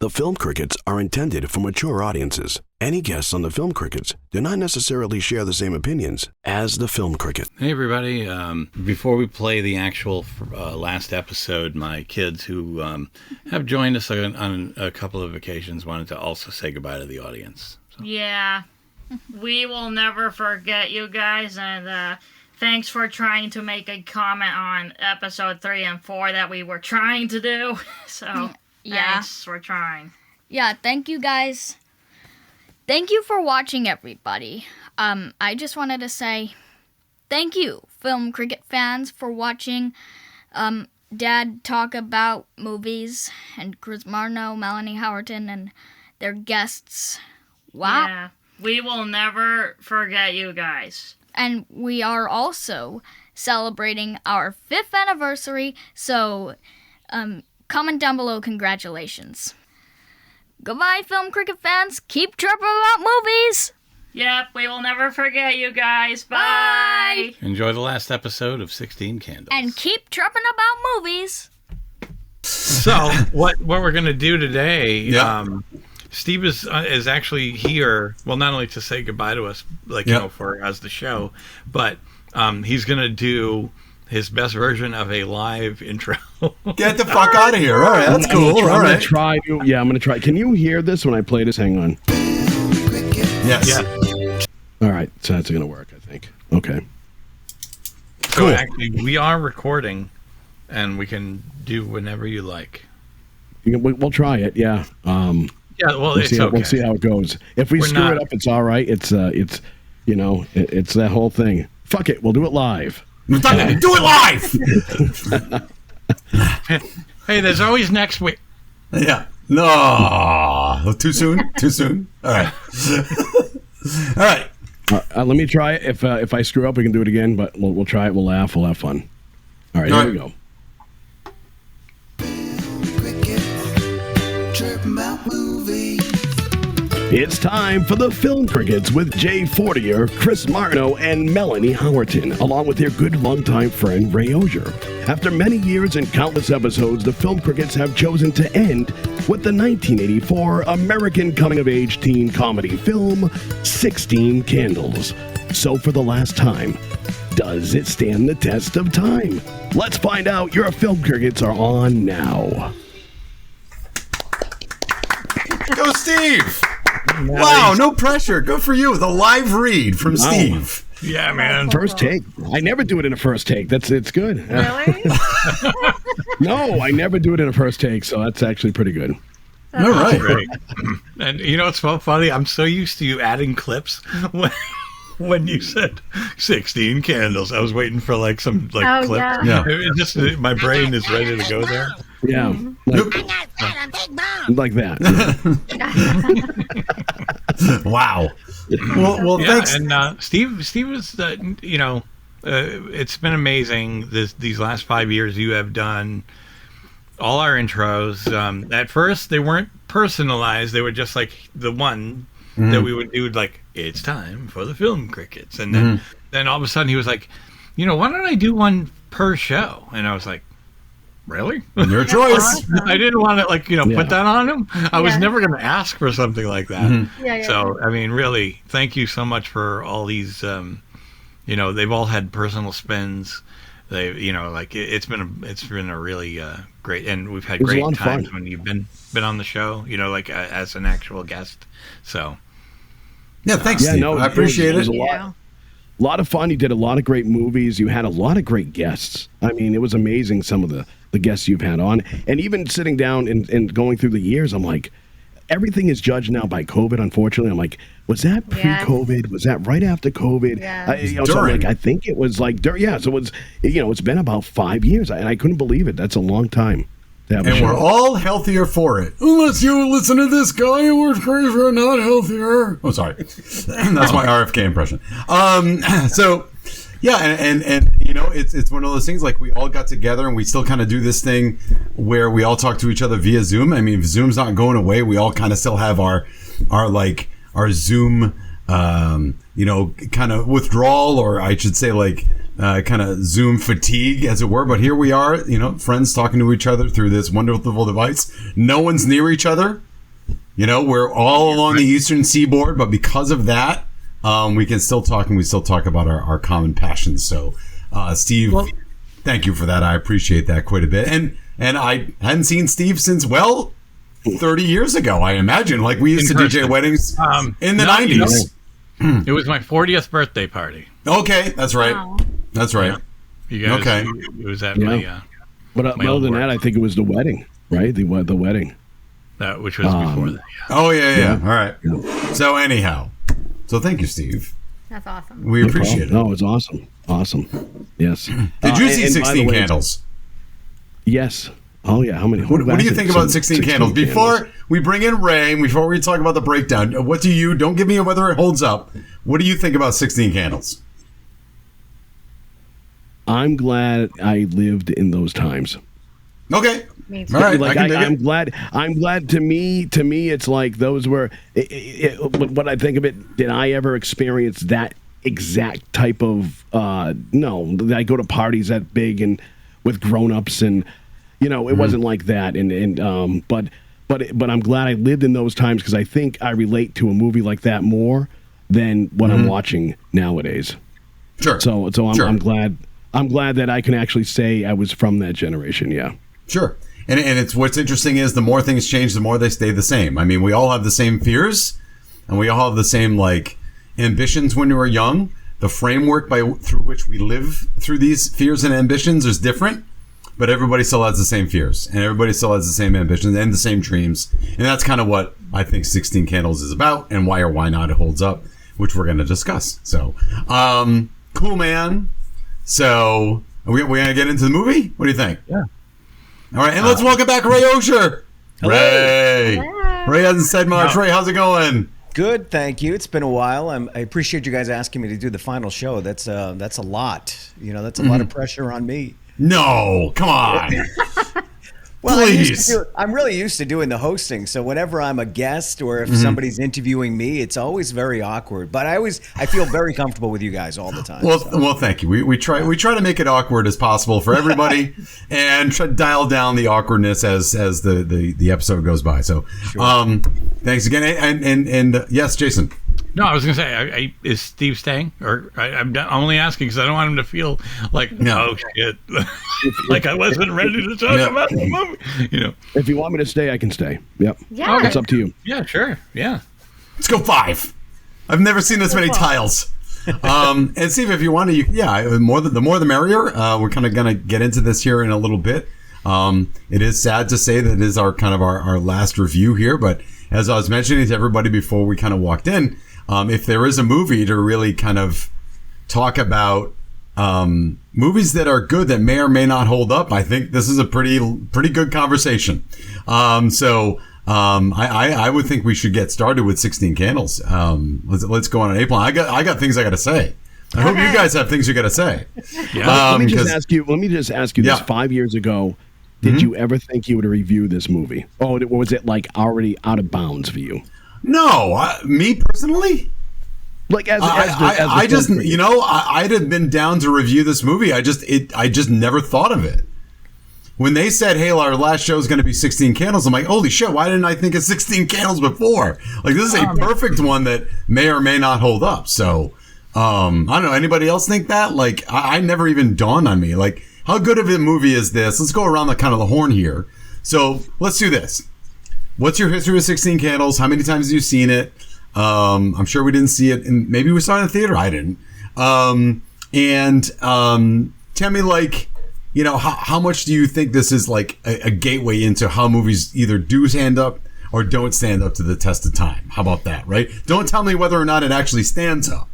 The Film Crickets are intended for mature audiences. Any guests on the Film Crickets do not necessarily share the same opinions as the Film Cricket. Hey everybody, before we play the actual last episode, my kids who have joined us on a couple of occasions wanted to also say goodbye to the audience. So. Yeah, we will never forget you guys, and thanks for trying to make a comment on episode 3 and 4 that we were trying to do. So, thanks for trying. Yeah, thank you guys. Thank you for watching, everybody. I just wanted to say thank you, Film Cricket fans, for watching Dad talk about movies, and Chris Marno, Melanie Howerton, and their guests. Wow. Yeah, we will never forget you guys. And we are also celebrating our 5th anniversary, so comment down below congratulations. Goodbye, Film Cricket fans. Keep chirping about movies. Yep, we will never forget you guys. Bye. Enjoy the last episode of 16 Candles. And keep chirping about movies. So, what we're going to do today, Steve is actually here, well, not only to say goodbye to us, for as the show, but he's going to do his best version of a live intro. Get the fuck out of here. All right, that's cool. I'm going to try. Can you hear this when I play this? Hang on. Yes. Yeah. All right, so that's going to work, I think. Okay. So cool. Actually, we are recording, and we can do whenever you like. We'll try it, yeah. Yeah, well, it's okay. We'll see how it goes. If we screw it up, it's all right. It's that whole thing. Fuck it, we'll do it live. Do it live! Hey, there's always next week. Yeah. No. Too soon? Too soon? All right. All right. Let me try it. If I screw up, we can do it again, but we'll try it. We'll laugh. We'll have fun. All right, here we go. It's time for the Film Crickets with Jay Fortier, Chris Marno, and Melanie Howerton, along with their good longtime friend Ray Auger. After many years and countless episodes, the Film Crickets have chosen to end with the 1984 American coming-of-age teen comedy film, 16 Candles. So for the last time, does it stand the test of time? Let's find out. Your Film Crickets are on now. Go, Steve! Wow, no pressure. Good for you. The live read from Steve. Yeah, man. First take. I never do it in a first take. It's good. Really? No, I never do it in a first take, so that's actually pretty good. All right. Great. And you know what's so funny? I'm so used to you adding clips when you said 16 Candles. I was waiting for some clip. Yeah. It just my brain is ready to go there. Yeah. Like that. Wow. Well, yeah, thanks. And Steve was, it's been amazing. These last 5 years you have done all our intros. At first, they weren't personalized. They were just like the one that we would do, it's time for the Film Crickets. And then all of a sudden he was like, why don't I do one per show? And I was like, really? Your choice. I didn't want to put that on him. I was never going to ask for something like that. So I mean, really, thank you so much for all these. They've all had personal spins. They, it's been a really great, and we've had great times when you've been on the show. As an actual guest. So yeah, thanks, Steve. No, I appreciate it. It was a lot of fun. You did a lot of great movies. You had a lot of great guests. I mean, it was amazing, some of the guests you've had on. And even sitting down and going through the years, I'm like, everything is judged now by COVID, unfortunately. I'm like, was that pre-COVID? Was that right after COVID? Yeah. So I think it was during. So it was, it's been about 5 years. And I couldn't believe it. That's a long time. And we're all healthier for it. Unless you listen to this guy who was crazy or not healthier. Oh, sorry. That's my RFK impression. So, yeah, and it's one of those things, we all got together and we still kind of do this thing where we all talk to each other via Zoom. I mean, if Zoom's not going away, we all kind of still have our Zoom, kind of withdrawal, or I should say kind of Zoom fatigue, as it were. But here we are, friends talking to each other through this wonderful device. No one's near each other. You know, we're all along the Eastern Seaboard, but because of that, we can still talk, and we still talk about our common passions. So, Steve, thank you for that. I appreciate that quite a bit. And I hadn't seen Steve since, 30 years ago, I imagine. Like, we used to DJ weddings in the 90s. It was my 40th birthday party. Okay, that's right. Wow. That's right. Yeah. You guys, Okay. It was at my But my other than old that, work. I think it was the wedding, right? The wedding. Which was before that. Yeah. Oh, yeah. All right. So, anyhow. So, thank you, Steve. That's awesome. We appreciate it. No, it's awesome. Awesome. Yes. Did you see and by the 16 way, Candles? Yes. Oh, yeah. How many? What do you think about 16 Candles? Before we bring in Ray, and before we talk about the breakdown, don't give me whether it holds up. What do you think about 16 Candles? I'm glad I lived in those times. Okay. Me too. All right. Like, I can dig I'm it. glad. I'm glad. To me, it's like those were. What I think of it. Did I ever experience that exact type of? No. I go to parties that big and with grown-ups, and it wasn't like that. But I'm glad I lived in those times, because I think I relate to a movie like that more than what I'm watching nowadays. Sure. So Sure. I'm glad. I'm glad that I can actually say I was from that generation. Yeah. Sure. And it's what's interesting is the more things change, the more they stay the same. I mean, we all have the same fears, and we all have the same ambitions when we were young. The framework through which we live through these fears and ambitions is different, but everybody still has the same fears, and everybody still has the same ambitions and the same dreams. And that's kind of what I think 16 Candles is about, and why or why not it holds up, which we're going to discuss. So, cool, man. So, are we going to get into the movie? What do you think? Yeah. All right, and let's welcome back Ray Auger. Ray. Ray hasn't said much. No. Ray, how's it going? Good, thank you. It's been a while. I appreciate you guys asking me to do the final show. That's a lot. That's a lot of pressure on me. No, come on. Well, Please. I'm really used to doing the hosting, so whenever I'm a guest or if somebody's interviewing me, it's always very awkward. But I feel very comfortable with you guys all the time. Well, thank you. We try to make it awkward as possible for everybody, and try to dial down the awkwardness as the episode goes by. So, thanks again, and yes, Jason. No, I was going to say, is Steve staying? Or I'm only asking because I don't want him to feel like, oh, shit. Like I wasn't ready to talk about the movie. If you want me to stay, I can stay. Yep. Yeah. It's up to you. Yeah, sure. Yeah. Let's go 5. I've never seen this many tiles. And Steve, if you want to, the more the merrier. We're kind of going to get into this here in a little bit. It is sad to say that it is our last review here, but as I was mentioning to everybody before we kind of walked in, if there is a movie to really kind of talk about movies that are good that may or may not hold up, I think this is a pretty good conversation. So I would think we should get started with 16 Candles. Let's go on an A-plan. I got things I got to say. I hope you guys have things you got to say. Yeah. Let me just ask you this. Yeah. 5 years ago, did you ever think you would review this movie? Or was it like already out of bounds for you? No, me personally, Like I'd have been down to review this movie. I just never thought of it. When they said, "Hey, our last show is going to be 16 Candles," I'm like, "Holy shit! Why didn't I think of 16 Candles before?" Like, this is a perfect one that may or may not hold up. So, I don't know. Anybody else think that? Like, I never even dawned on me. Like, how good of a movie is this? Let's go around the horn here. So let's do this. What's your history with 16 Candles? How many times have you seen it? I'm sure we didn't see it, and maybe we saw it in the theater. I didn't. Tell me, how much do you think this is like a gateway into how movies either do stand up or don't stand up to the test of time? How about that, right? Don't tell me whether or not it actually stands up,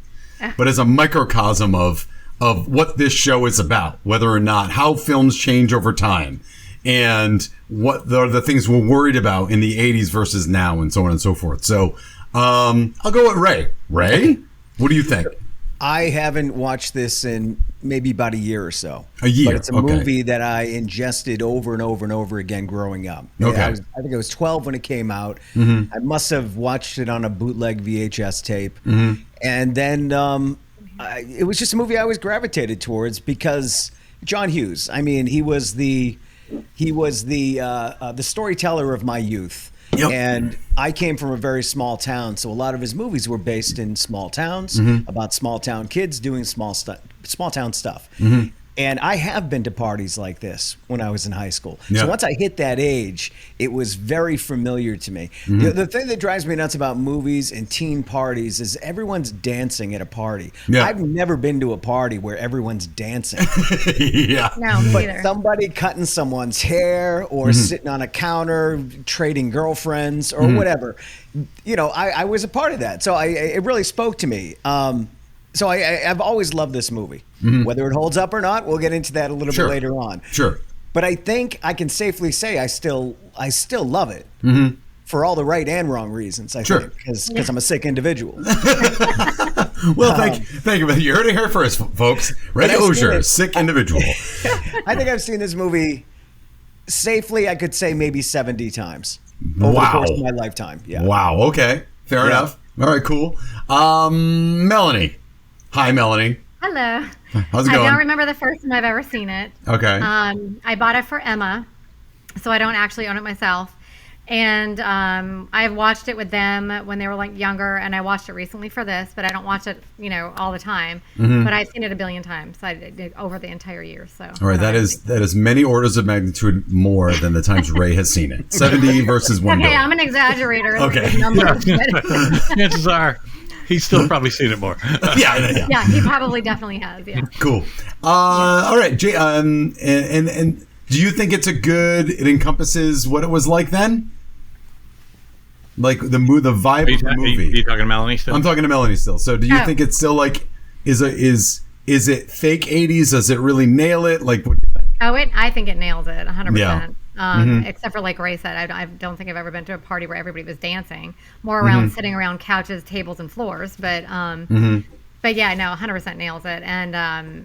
but as a microcosm of what this show is about, whether or not how films change over time, and what the things we're worried about in the 80s versus now, and so on and so forth. So I'll go with Ray. Ray, what do you think? I haven't watched this in maybe about a year or so. A year, But it's a movie that I ingested over and over and over again growing up. Okay. I think I was 12 when it came out. I must have watched it on a bootleg VHS tape. And then it was just a movie I always gravitated towards because John Hughes, I mean, he was the storyteller of my youth. Yep. And I came from a very small town, so a lot of his movies were based in small towns, about small town kids doing small town stuff. And I have been to parties like this when I was in high school. Yeah. So once I hit that age, it was very familiar to me. The thing that drives me nuts about movies and teen parties is everyone's dancing at a party. Yeah. I've never been to a party where everyone's dancing. Yeah. No, me But either. somebody cutting someone's hair or sitting on a counter trading girlfriends or whatever, I was a part of that. So it really spoke to me. So I've always loved this movie. Whether it holds up or not, we'll get into that a little bit later on. Sure. But I think I can safely say I still love it for all the right and wrong reasons. I think because I'm a sick individual. Well, thank you. You heard it here first, folks. Ray Auger, sick individual. I think I've seen this movie safely. I could say maybe 70 times over the course of my lifetime. Yeah. Wow. Okay. Fair enough. All right. Cool. Melanie. Hi, Melanie. Hello. How's it going? I don't remember the first time I've ever seen it. Okay. I bought it for Emma, so I don't actually own it myself. And I've watched it with them when they were like younger, and I watched it recently for this, but I don't watch it, all the time. But I've seen it a billion times over the entire year. So. All right. That is many orders of magnitude more than the times Ray has seen it. 70 versus 1 Okay, billion. I'm an exaggerator. Okay. Numbers, Chances are he's still probably seen it more. Yeah. yeah, he probably definitely has. Yeah. Cool. All right, Jay. And do you think it encompasses what it was like then? Like the vibe of the movie. Are you talking to Melanie still? I'm talking to Melanie still. So do you think it's still like is it fake 80s? Does it really nail it? Like what do you think? Oh, I think it nails it 100%. Yeah. Except for like Ray said, I don't think I've ever been to a party where everybody was dancing. More around sitting around couches, tables, and floors. But yeah, no, 100% nails it. And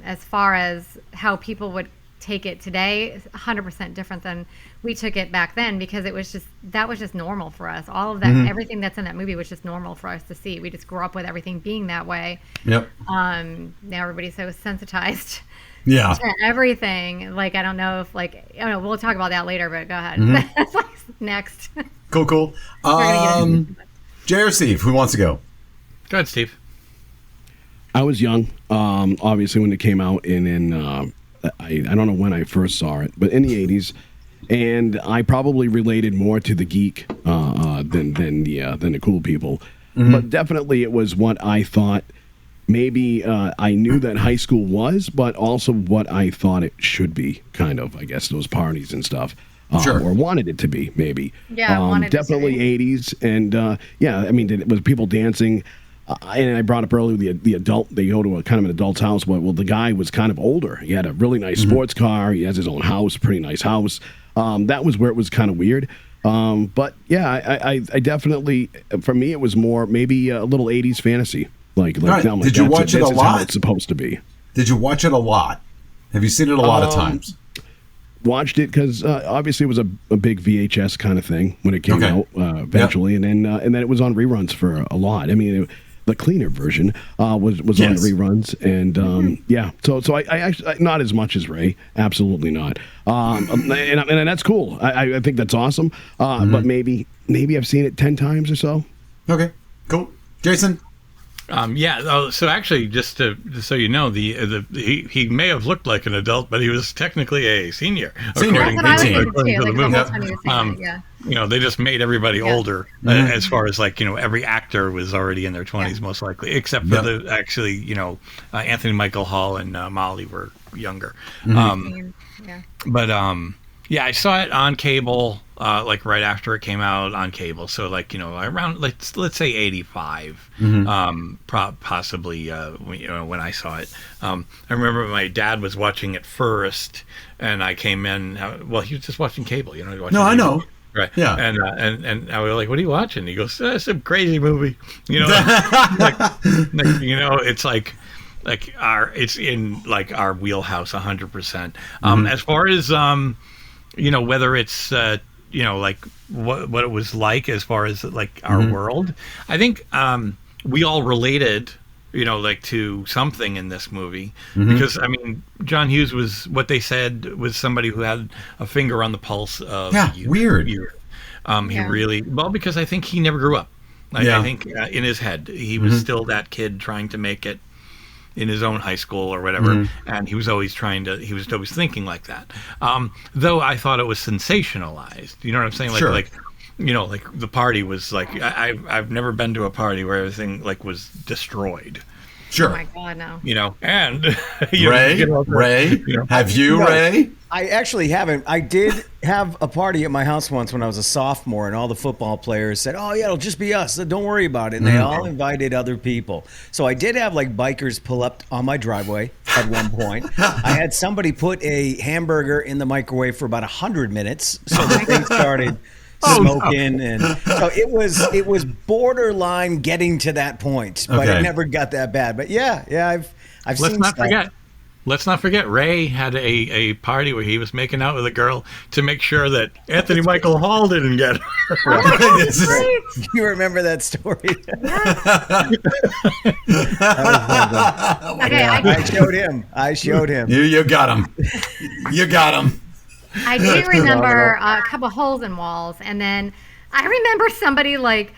as far as how people would take it today, 100% different than we took it back then, because that was just normal for us. All of that, everything that's in that movie was just normal for us to see. We just grew up with everything being that way. Yep. Now everybody's so sensitized. Yeah. To everything. Like, I don't know if we'll talk about that later, but go ahead. That's like next. Cool. Jay or Steve, who wants to go? Go ahead, Steve. I was young, obviously, when it came out, and I don't know when I first saw it, but in the 80s, and I probably related more to the geek than the cool people. But definitely it was what I thought maybe I knew that high school was, but also what I thought it should be, kind of, I guess, those parties and stuff. Or wanted it to be, maybe. Yeah, wanted definitely it to be. 80s, and I mean, it was people dancing. And I brought up earlier the adult. They go to a kind of an adult's house. Well, the guy was kind of older. He had a really nice sports car. He has his own house, pretty nice house. That was where it was kind of weird. But yeah, I definitely, for me, it was more maybe a little 80s fantasy. Like right. now, Did you watch it a this is lot? how it's supposed to be. Did you watch it a lot? Have you seen it a lot of times? Watched it because obviously it was a big VHS kind of thing when it came out eventually, and then it was on reruns for a lot. I mean, the cleaner version was on reruns, and so I actually not as much as Ray, absolutely not, and that's cool. I think that's awesome. But maybe I've seen it 10 times or so. Okay, cool. Jason. So actually, just so you know, he may have looked like an adult, but he was technically a senior. According to the movie. They just made everybody older as far as every actor was already in their 20s most likely, except for Anthony Michael Hall and Molly were younger. But I saw it on cable right after it came out on cable, so around let's say 85, possibly when I saw it. I remember my dad was watching it first, and I came in. Well, he was just watching cable. I know. Right. Yeah. And I was like, "What are you watching?" He goes, "Some crazy movie." It's it's in our wheelhouse 100%. As far as whether it's what it was like as far as our world, I think we all related to something in this movie, because I mean, John Hughes was what they said was somebody who had a finger on the pulse of youth. He really, well, because I think he never grew up. I think in his head, he was still that kid trying to make it in his own high school or whatever, and he was always thinking like that. Though I thought it was sensationalized. You know what I'm saying? Like the party was like, I've never been to a party where everything like was destroyed. Sure. Oh my God, no. And Ray, have you, Ray? I actually haven't. I did have a party at my house once when I was a sophomore, and all the football players said, "Oh yeah, it'll just be us. Don't worry about it." And they all invited other people. So I did have like bikers pull up on my driveway at one point. I had somebody put a hamburger in the microwave for about 100 minutes, so the thing started smoking, and so it was borderline getting to that point, but it never got that bad. But I've seen stuff. Let's not forget, Ray had a party where he was making out with a girl to make sure that Anthony Michael Hall didn't get her. You remember that story? I showed him. You got him. You got him. I do remember a couple holes in walls, and then I remember somebody like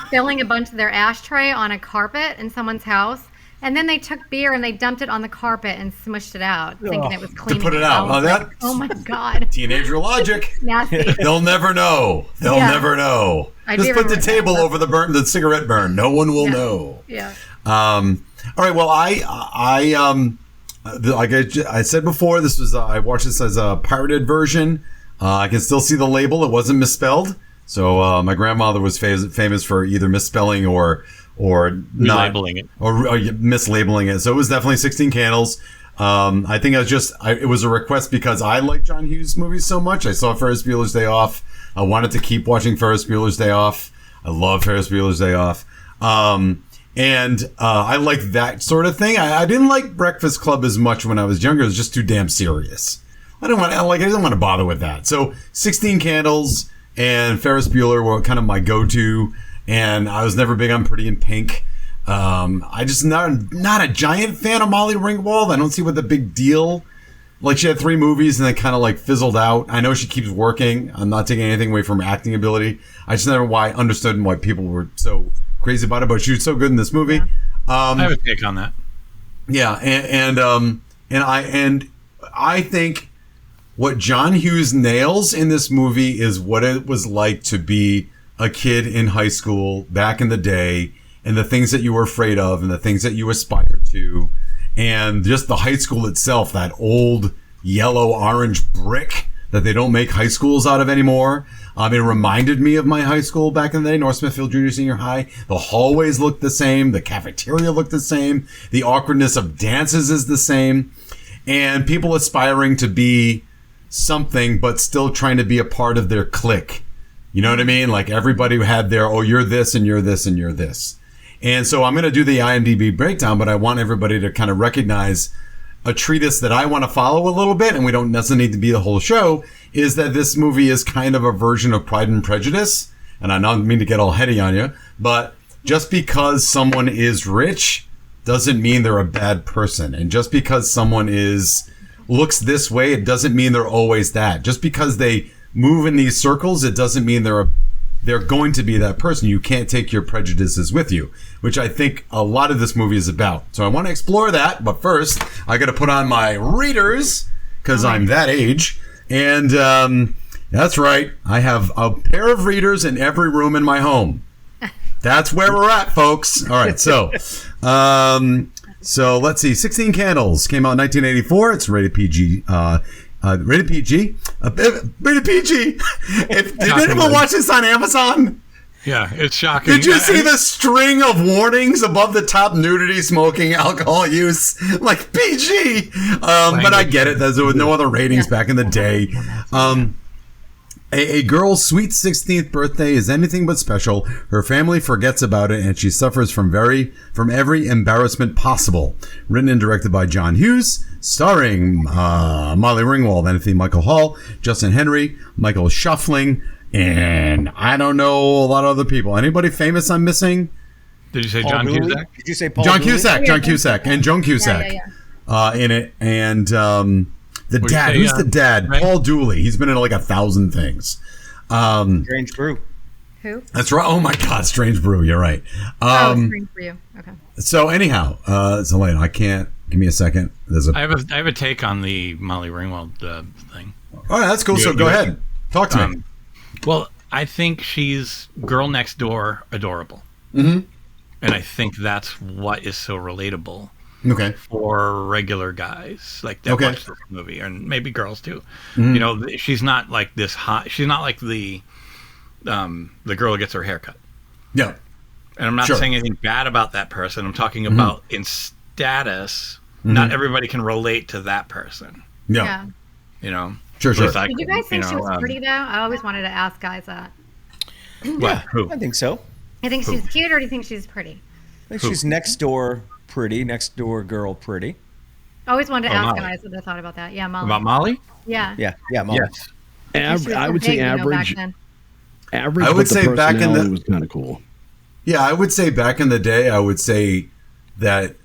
spilling a bunch of their ashtray on a carpet in someone's house, and then they took beer and they dumped it on the carpet and smushed it out, thinking it was clean. To put it out. Oh my God. Teenager logic. Nasty. They'll never know. They'll never know. Just put the table over the cigarette burn. No one will know. Yeah. All right. Well, like I said before, this was I watched this as a pirated version. I can still see the label; it wasn't misspelled. So my grandmother was famous for either misspelling or mislabeling it, or mislabeling it. So it was definitely 16 Candles. I think it was a request because I like John Hughes movies so much. I saw Ferris Bueller's Day Off. I wanted to keep watching Ferris Bueller's Day Off. I love Ferris Bueller's Day Off. And I like that sort of thing. I didn't like Breakfast Club as much when I was younger. It was just too damn serious. I didn't want to bother with that. So 16 Candles and Ferris Bueller were kind of my go-to. And I was never big on Pretty in Pink. I just not a giant fan of Molly Ringwald. I don't see what the big deal. Like, she had 3 movies and they kind of like fizzled out. I know she keeps working. I'm not taking anything away from her acting ability. I just never understood why people were so crazy about it, but she was so good in this movie. I have a take on that. Yeah, and I think what John Hughes nails in this movie is what it was like to be a kid in high school back in the day, and the things that you were afraid of, and the things that you aspired to, and just the high school itself, that old yellow orange brick that they don't make high schools out of anymore. It reminded me of my high school back in the day, North Smithfield Junior Senior High. The hallways looked the same. The cafeteria looked the same. The awkwardness of dances is the same. And people aspiring to be something, but still trying to be a part of their clique. You know what I mean? Like, everybody had their, you're this and you're this and you're this. And so I'm going to do the IMDb breakdown, but I want everybody to kind of recognize a treatise that I want to follow a little bit, and we don't necessarily need to be the whole show, is that this movie is kind of a version of Pride and Prejudice. And I don't mean to get all heady on you, but just because someone is rich doesn't mean they're a bad person. And just because someone looks this way, it doesn't mean they're always that. Just because they move in these circles, it doesn't mean they're going to be that person. You can't take your prejudices with you, which I think a lot of this movie is about. So I want to explore that, but first I got to put on my readers because I'm that age. And that's right, I have a pair of readers in every room in my home. That's where we're at, folks. All right, so let's see. 16 Candles came out in 1984. It's rated PG. Rated PG. Rated PG. Did anyone watch this on Amazon? Yeah, it's shocking. Did you see the string of warnings above the top? Nudity, smoking, alcohol use, like PG. But I get it. There was no other ratings back in the day. A girl's sweet 16th birthday is anything but special. Her family forgets about it, and she suffers from every embarrassment possible. Written and directed by John Hughes, starring Molly Ringwald, Anthony Michael Hall, Justin Henry, Michael Shuffling, and I don't know a lot of other people. Anybody famous I'm missing? Did you say Paul John Cusack? Did you say Paul John Dooley? Cusack, John Cusack, and Joan Cusack in it, and the dad. Who's the dad? Right? Paul Dooley. He's been in like 1,000 things. Strange Brew. Who? That's right. Oh my God, Strange Brew. You're right. Strange for you. Okay. So anyhow, Zelena, I can't. Give me a second. I have a take on the Molly Ringwald thing. All right, that's cool. So go ahead. Talk to me. Well, I think she's girl next door adorable. Mm-hmm. And I think that's what is so relatable. Okay. For regular guys like that watch this movie, and maybe girls too. Mm-hmm. You know, she's not like this hot. She's not like the girl who gets her hair cut. Yeah. And I'm not saying anything bad about that person. I'm talking about in status. Not everybody can relate to that person. Yeah. You know. Sure. Did you guys think she was pretty though? I always wanted to ask guys that. Yeah, I think so. I think she's cute, or do you think she's pretty? I think she's next door pretty, next door girl pretty. I always wanted to ask Molly. guys what they thought about that. Yeah, Molly. About Molly? Yeah. Yeah, Molly. Yes. I would say average. Average. I would but the say back in the personality was kind of cool. Yeah, I would say back in the day, I would say that.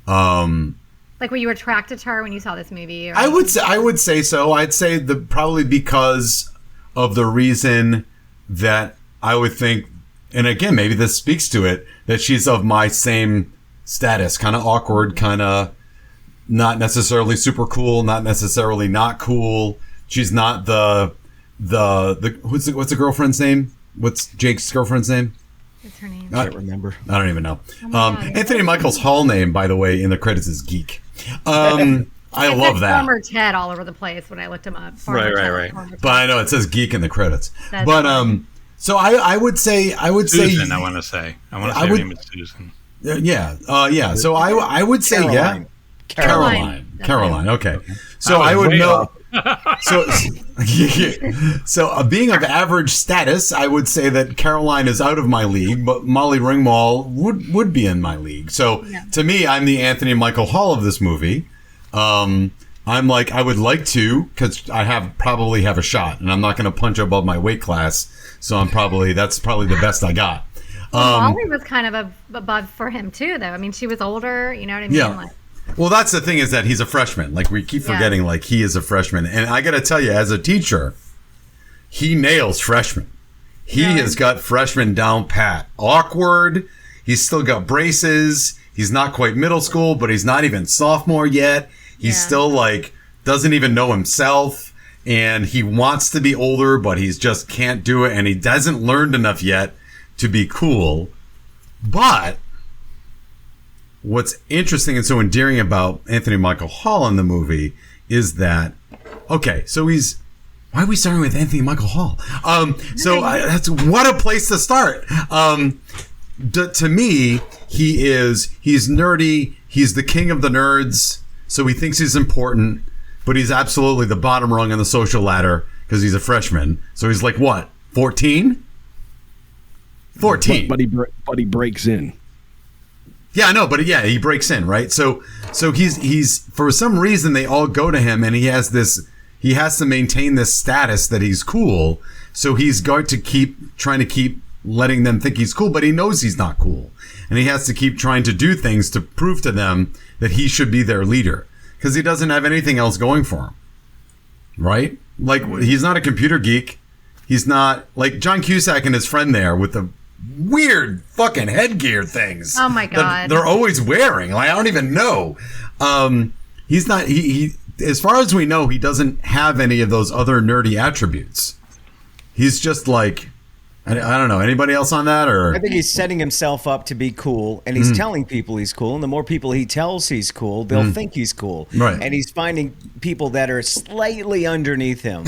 Like, were you attracted to her when you saw this movie? Or I would say so. I'd say probably because of the reason that I would think, and again, maybe this speaks to it, that she's of my same status, kind of awkward, kind of not necessarily super cool, not necessarily not cool. She's not the what's the girlfriend's name? What's Jake's girlfriend's name? What's her name? I can't remember. I don't even know. God. Anthony Michael's Hall name, by the way, in the credits is Geek. I love that. Farmer Ted all over the place when I looked him up. Right. But I know it says Geek in the credits. That's but funny. So I would say Susan, I want to say her name is Susan. yeah. So I would say Caroline. Caroline. Okay. So I would know. So being of average status, I would say that Caroline is out of my league, but Molly Ringwald would be in my league. So to me, I'm the Anthony Michael Hall of this movie. I'm like, I would like to, because I probably have a shot, and I'm not going to punch above my weight class. So that's probably the best I got. Molly was kind of above for him too, though. I mean, she was older. You know what I mean? Yeah. Like, well, that's the thing, is that he's a freshman. Like, we keep forgetting, like, he is a freshman. And I got to tell you, as a teacher, he nails freshmen. He has got freshmen down pat. Awkward. He's still got braces. He's not quite middle school, but he's not even sophomore yet. He's still, like, doesn't even know himself. And he wants to be older, but he just can't do it. And he hasn't learned enough yet to be cool. But what's interesting and so endearing about Anthony Michael Hall in the movie is that, okay, so why are we starting with Anthony Michael Hall? That's what a place to start. To me, he's nerdy. He's the king of the nerds. So he thinks he's important, but he's absolutely the bottom rung on the social ladder because he's a freshman. So he's like, what, 14? 14. But he breaks in. Yeah, I know, but he breaks in, right? So he's for some reason they all go to him, and he has to maintain this status that he's cool. So he's going to keep letting them think he's cool, but he knows he's not cool, and he has to keep trying to do things to prove to them that he should be their leader because he doesn't have anything else going for him, right? Like, he's not a computer geek. He's not like John Cusack and his friend there with the weird fucking headgear things. Oh my God. They're always wearing. Like, I don't even know. He's not, he as far as we know, he doesn't have any of those other nerdy attributes. He's just like, I don't know. Anybody else on that? Or I think he's setting himself up to be cool, and he's telling people he's cool. And the more people he tells he's cool, they'll think he's cool. Right. And he's finding people that are slightly underneath him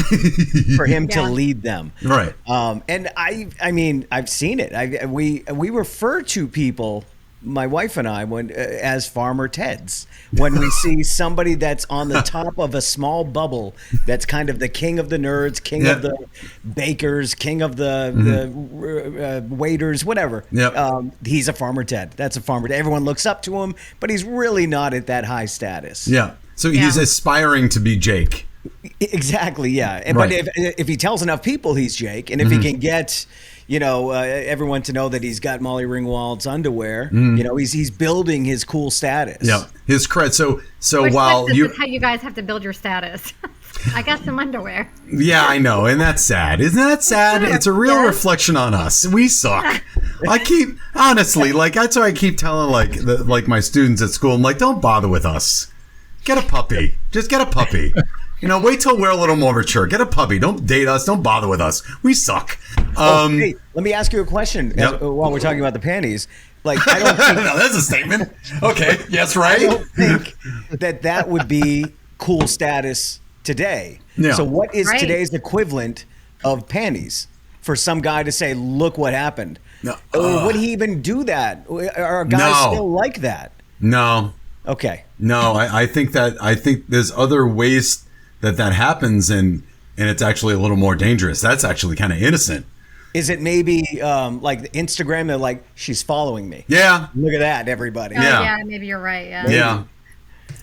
for him to lead them. Right. And I mean, I've seen it. We refer to people, my wife and I, as Farmer Teds, when we see somebody that's on the top of a small bubble, that's kind of the king of the nerds, king of the bakers, king of the waiters, whatever. Yep. He's a Farmer Ted. That's a Farmer Ted. Everyone looks up to him, but he's really not at that high status. Yeah. So he's aspiring to be Jake. Exactly. Yeah. But if he tells enough people he's Jake, and if he can get, everyone to know that he's got Molly Ringwald's underwear, he's building his cool status. Yeah, his cred. So Which while this is how you guys have to build your status. I got some underwear. Yeah, I know, and that's sad. Isn't that sad? It's a real reflection on us. We suck. I keep honestly, like that's why I keep telling like my students at school. I'm like, don't bother with us. Get a puppy. Just get a puppy. Wait till we're a little more mature. Get a puppy. Don't date us. Don't bother with us. We suck. Hey, let me ask you a question while we're talking about the panties. Like, I don't think no, that's a statement. Okay, yes, right. I don't think that would be cool status today. Yeah. So what is Right. today's equivalent of panties for some guy to say, look what happened? No. Or would he even do that? Are guys still like that? No. Okay. No, I think there's other ways that happens, and it's actually a little more dangerous. That's actually kind of innocent. Is it maybe like Instagram? They're like, she's following me. Yeah. Look at that, everybody. Oh, Yeah. yeah, maybe you're right. Yeah. Yeah.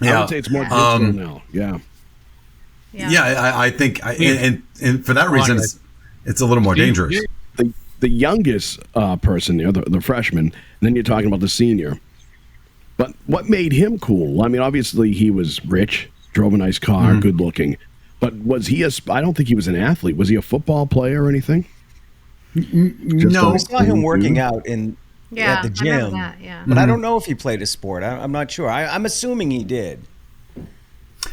I would say it's more digital now. Yeah. Yeah, I think, and for that reason, it's a little more dangerous. The youngest person there, the freshman, and then you're talking about the senior. But what made him cool? I mean, obviously he was rich, drove a nice car, good looking. But was he I don't think he was an athlete. Was he a football player or anything? No. I saw him working out at the I remember gym. that, yeah. But I don't know if he played a sport. I'm not sure. I'm assuming he did.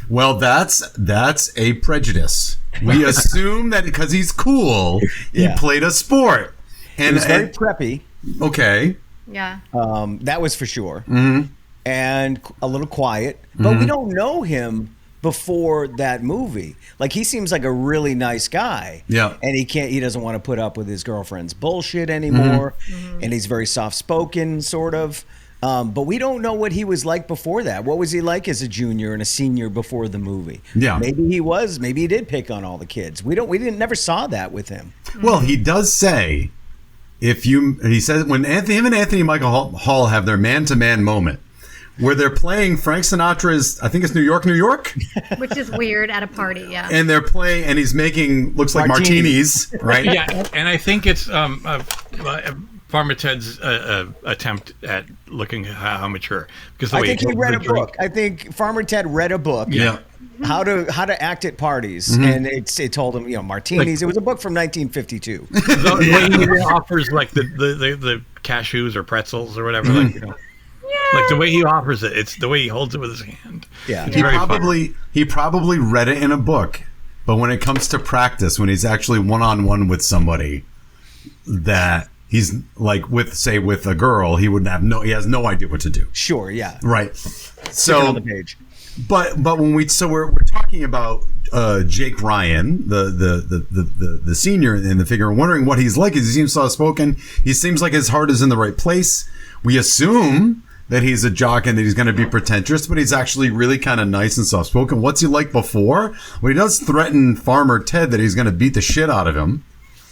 Well, that's a prejudice. We assume that because he's cool, he played a sport. He was very preppy. Okay. Yeah. That was for sure. And a little quiet. But we don't know him before that movie. Like, he seems like a really nice guy. Yeah. And he doesn't want to put up with his girlfriend's bullshit anymore. And he's very soft-spoken, sort of. But we don't know what he was like before that. What was he like as a junior and a senior before the movie? Yeah. Maybe he did pick on all the kids. We never saw that with him. Well, he does say, he says when him and Anthony Michael Hall have their man-to-man moment, where they're playing Frank Sinatra's, I think it's New York, New York. Which is weird at a party, yeah. And they're playing, and he's making, looks like martinis, right? Yeah, and I think it's Farmer Ted's attempt at looking how mature. Because I think he read a book. I think Farmer Ted read a book. Yeah. How to act at parties, and it told him, martinis. It was a book from 1952. The way he offers like the cashews or pretzels or whatever, like the way he offers it, it's the way he holds it with his hand. Yeah, It's very fun. He probably read it in a book, but when it comes to practice, when he's actually one-on-one with somebody, that he's like with a girl, he has no idea what to do. Sure, yeah. Right. Stick it So on the page. But when we're talking about Jake Ryan, the senior in the figure, wondering what he's like. He seems soft spoken. He seems like his heart is in the right place. We assume that he's a jock and that he's going to be pretentious, but he's actually really kind of nice and soft spoken. What's he like before? Well, he does threaten Farmer Ted that he's going to beat the shit out of him.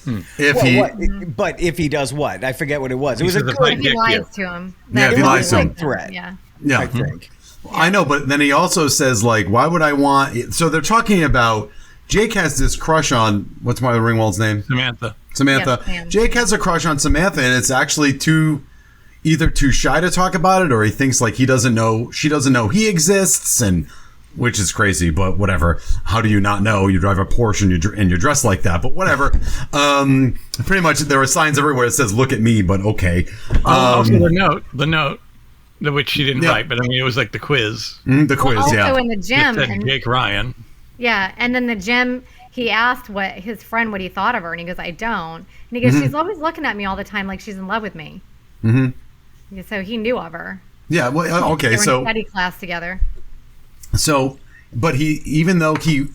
But if he does what? I forget what it was. It was a good If he lies to him. Yeah, if he lies to him. threat. Yeah. Yeah. I think. I know, but then he also says, like, why would I want... So they're talking about... Jake has this crush on... What's Martha Ringwald's name? Samantha. Samantha. Yes, ma'am. Jake has a crush on Samantha, and it's actually either too shy to talk about it, or he thinks like she doesn't know he exists, and which is crazy, but whatever. How do you not know? You drive a Porsche and you're dressed like that, but whatever. Pretty much there are signs everywhere that says "Look at me," but okay. Also the note, which she didn't write, but I mean it was like the quiz. The quiz, Also yeah. in the gym. It said Jake Ryan. Yeah, and then the gym, he asked what his friend what he thought of her, and he goes, "I don't." And he goes, "She's always looking at me all the time like she's in love with me." Mm-hmm. So he knew of her. Yeah. Well, okay. They were So in study class together. So, but he even though he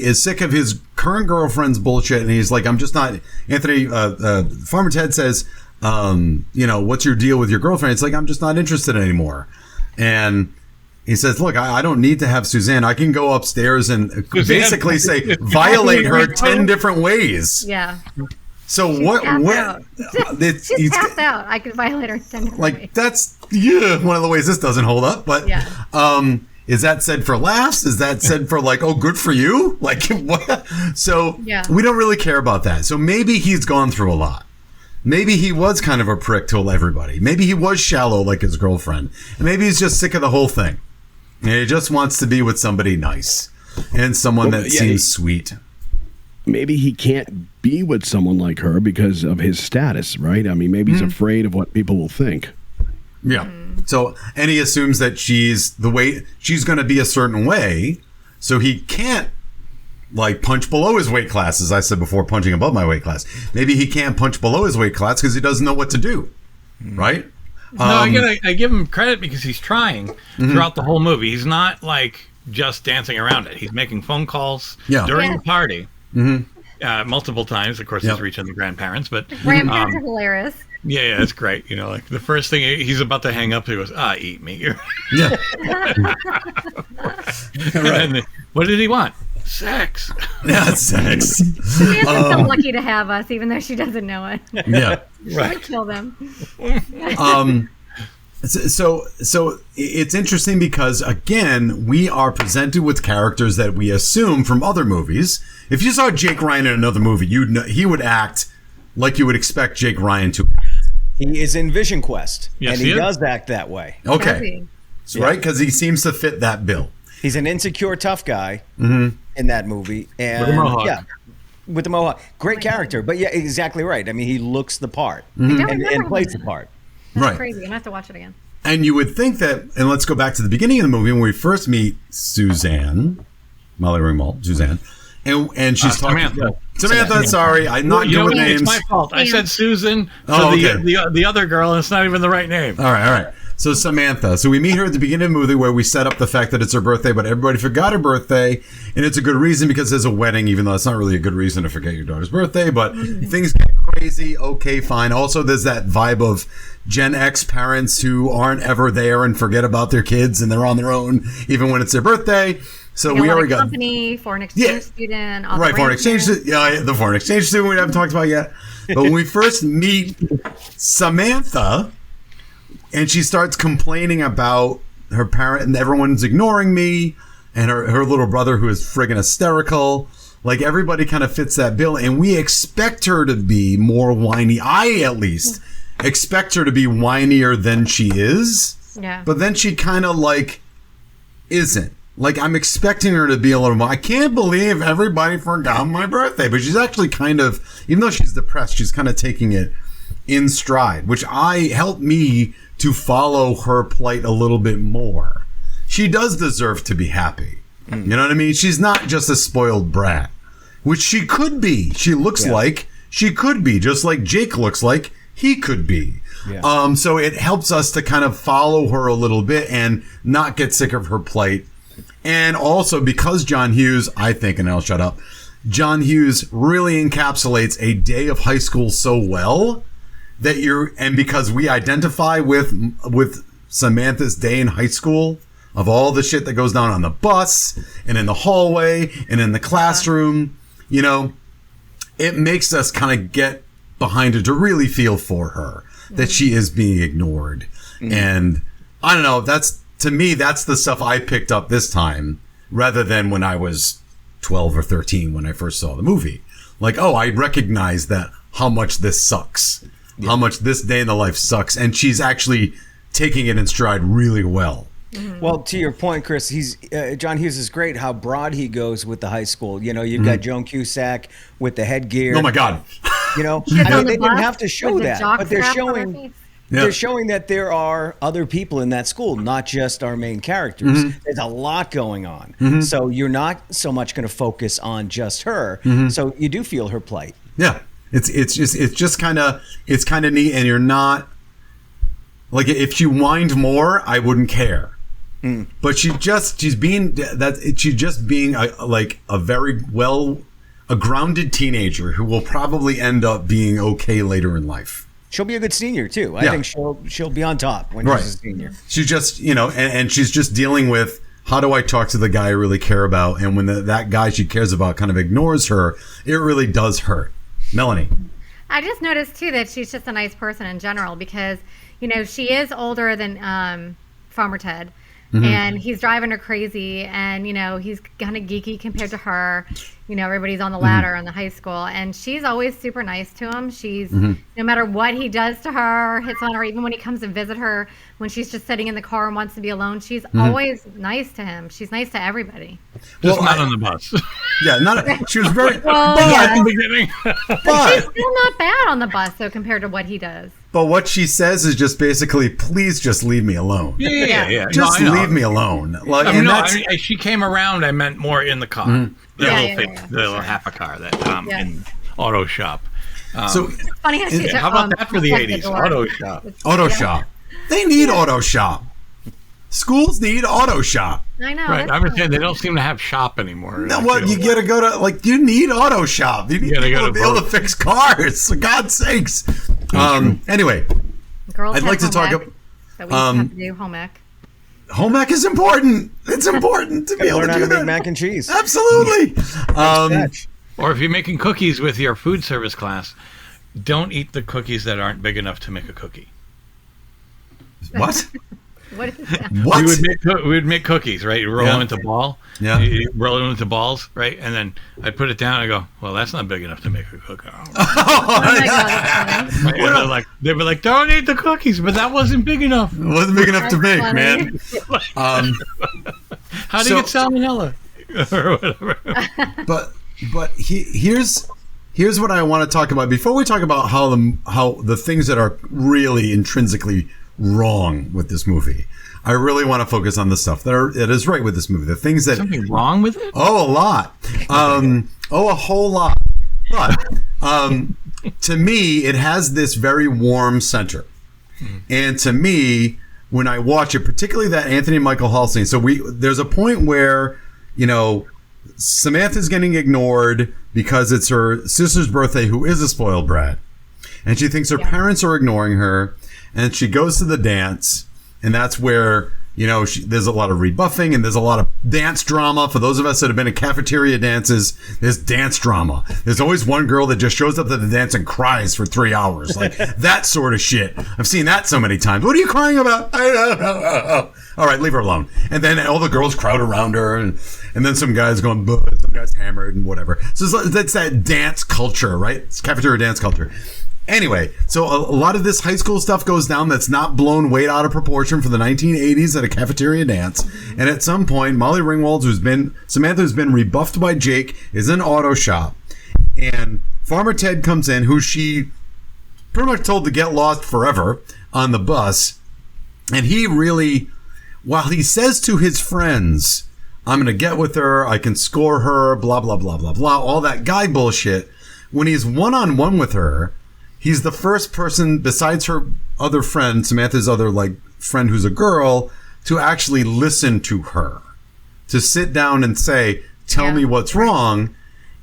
is sick of his current girlfriend's bullshit, and he's like, I'm just not. Anthony, Farmer Ted says, what's your deal with your girlfriend? It's like, I'm just not interested anymore. And he says, look, I don't need to have Suzanne. I can go upstairs and basically say, violate her 10 different ways. Yeah. So She's what? passed What? out. She's passed out. I could violate her in 10 different ways. Like that's one of the ways this doesn't hold up. But is that said for laughs? Is that said for like, oh, good for you? Like what? So we don't really care about that. So maybe he's gone through a lot. Maybe he was kind of a prick to everybody. Maybe he was shallow like his girlfriend. And maybe he's just sick of the whole thing. And he just wants to be with somebody nice. and someone that seems sweet. Maybe he can't be with someone like her because of his status, right? I mean, maybe he's afraid of what people will think. Yeah. So, and he assumes that she's going to be a certain way, so he can't like punch below his weight class, as I said before, punching above my weight class. Maybe he can't punch below his weight class because he doesn't know what to do, right? No, I give him credit because he's trying throughout the whole movie. He's not like just dancing around it. He's making phone calls during the party multiple times. Of course, he's reaching the grandparents, but grandparents are hilarious. Yeah, it's great. You know, like the first thing he's about to hang up, he goes, eat me. Yeah. And then, what did he want? Sex. Yeah, sex. Samantha's so lucky to have us, even though she doesn't know it. Yeah. She would kill them. So it's interesting because, again, we are presented with characters that we assume from other movies. If you saw Jake Ryan in another movie, you'd know, he would act like you would expect Jake Ryan to act. He is in Vision Quest, Yes, and he does act that way. Okay. Right? Because he seems to fit that bill. He's an insecure, tough guy in that movie. And, with a mohawk. Yeah, with the mohawk. Great character. But yeah, exactly right. I mean, he looks the part and plays the part. That's Right. crazy. I'm going to have to watch it again. And you would think that, and let's go back to the beginning of the movie when we first meet Suzanne, Molly Ringwald, Suzanne, and she's talking. Samantha, sorry, I'm not good with names. It's my fault. I said Susan for the other girl, and it's not even the right name. All right. So Samantha. So we meet her at the beginning of the movie where we set up the fact that it's her birthday, but everybody forgot her birthday, and it's a good reason because there's a wedding, even though it's not really a good reason to forget your daughter's birthday, but things get crazy. Okay, fine. Also, there's that vibe of Gen X parents who aren't ever there and forget about their kids, and they're on their own even when it's their birthday. So we already got company, foreign exchange student, all right, foreign exchange. The foreign exchange student we haven't talked about yet. But when we first meet Samantha, and she starts complaining about her parent and everyone's ignoring me, and her little brother who is friggin' hysterical. Like everybody kind of fits that bill, and we expect her to be more whiny. I at least expect her to be whinier than she is. Yeah. But then she kind of like isn't. Like, I'm expecting her to be a little more, I can't believe everybody forgot my birthday. But she's actually kind of, even though she's depressed, she's kind of taking it in stride, which helped me to follow her plight a little bit more. She does deserve to be happy. You know what I mean? She's not just a spoiled brat, which she could be. She looks like she could be, just like Jake looks like he could be. Yeah. So it helps us to kind of follow her a little bit and not get sick of her plight. And also because John Hughes, I think, and I'll shut up, John Hughes really encapsulates a day of high school so well that and because we identify with Samantha's day in high school, of all the shit that goes down on the bus and in the hallway and in the classroom, you know, it makes us kind of get behind her to really feel for her that she is being ignored. And I don't know, to me, that's the stuff I picked up this time rather than when I was 12 or 13 when I first saw the movie. Like, oh, I recognize that how much this sucks, how much this day in the life sucks. And she's actually taking it in stride really well. Well, to your point, Chris, John Hughes is great how broad he goes with the high school. You know, you've got Joan Cusack with the headgear. Oh, my God. You know, I mean, they didn't have to show that, but they're showing... Yeah. They're showing that there are other people in that school, not just our main characters. There's a lot going on. So you're not so much going to focus on just her. So you do feel her plight. Yeah. It's just kind of neat, and you're not like, if she whined more, I wouldn't care. But she's just being a very a grounded teenager who will probably end up being okay later in life. She'll be a good senior too. I think she'll be on top when she's a senior. She's just, and she's just dealing with, how do I talk to the guy I really care about? And when that guy she cares about kind of ignores her, it really does hurt. Melanie. I just noticed too that she's just a nice person in general because, she is older than Farmer Ted. and he's driving her crazy, and he's kind of geeky compared to her. Everybody's on the ladder in the high school, and she's always super nice to him. She's no matter what he does to her, hits on her, even when he comes to visit her, when she's just sitting in the car and wants to be alone, she's always nice to him. She's nice to everybody. Just not on the bus. Yeah, she was very. At the beginning. But She's still not bad on the bus, though, compared to what he does. But what she says is just basically, please just leave me alone. Yeah. Just leave me alone. Like, She came around. I meant more in the car. The little half a car that in auto shop. So funny how she how about that for the 80s? Auto shop. Auto shop. They need auto shop. Schools need auto shop. I know. Right. I'm saying they don't seem to have shop anymore. No, what you gotta go to you need auto shop. You need people to be able to fix cars. For God's sakes. Anyway, girls I'd like to talk about. But we have to do home ec. Home ec is important. It's important to be able to do that. Make mac and cheese. Absolutely. Or if you're making cookies with your food service class, don't eat the cookies that aren't big enough to make a cookie. What? What is that? What? We would make cookies, right? You roll them into ball. Yeah. You roll them into balls, right? And then I put it down and I go, well, that's not big enough to make a cookie. Oh my God, that's funny. And they were like, don't eat the cookies, but that wasn't big enough. It wasn't big enough to make, funny. man. How do you get salmonella? Or whatever. But here's what I want to talk about before we talk about how the things that are really intrinsically wrong with this movie. I really want to focus on the stuff that is right with this movie. The things that something wrong with it? Oh, a lot. A whole lot. But to me, it has this very warm center. And to me, when I watch it, particularly that Anthony Michael Hall scene, there's a point where, Samantha's getting ignored because it's her sister's birthday, who is a spoiled brat. And she thinks her parents are ignoring her. And she goes to the dance, and that's where, there's a lot of rebuffing and there's a lot of dance drama. For those of us that have been to cafeteria dances, there's dance drama. There's always one girl that just shows up at the dance and cries for 3 hours. Like that sort of shit. I've seen that so many times. What are you crying about? All right, leave her alone. And then all the girls crowd around her, and then some guys going, some guys hammered and whatever. So that's that dance culture, right? It's cafeteria dance culture. Anyway, so a lot of this high school stuff goes down that's not blown way out of proportion for the 1980s at a cafeteria dance. And at some point, Molly Ringwald, Samantha, who's been rebuffed by Jake, is in auto shop. And Farmer Ted comes in, who she pretty much told to get lost forever on the bus. And he really, while he says to his friends, I'm going to get with her, I can score her, blah, blah, blah, blah, blah, all that guy bullshit, when he's one-on-one with her, he's the first person, besides her other friend, Samantha's other friend who's a girl, to actually listen to her, to sit down and say, tell me what's wrong,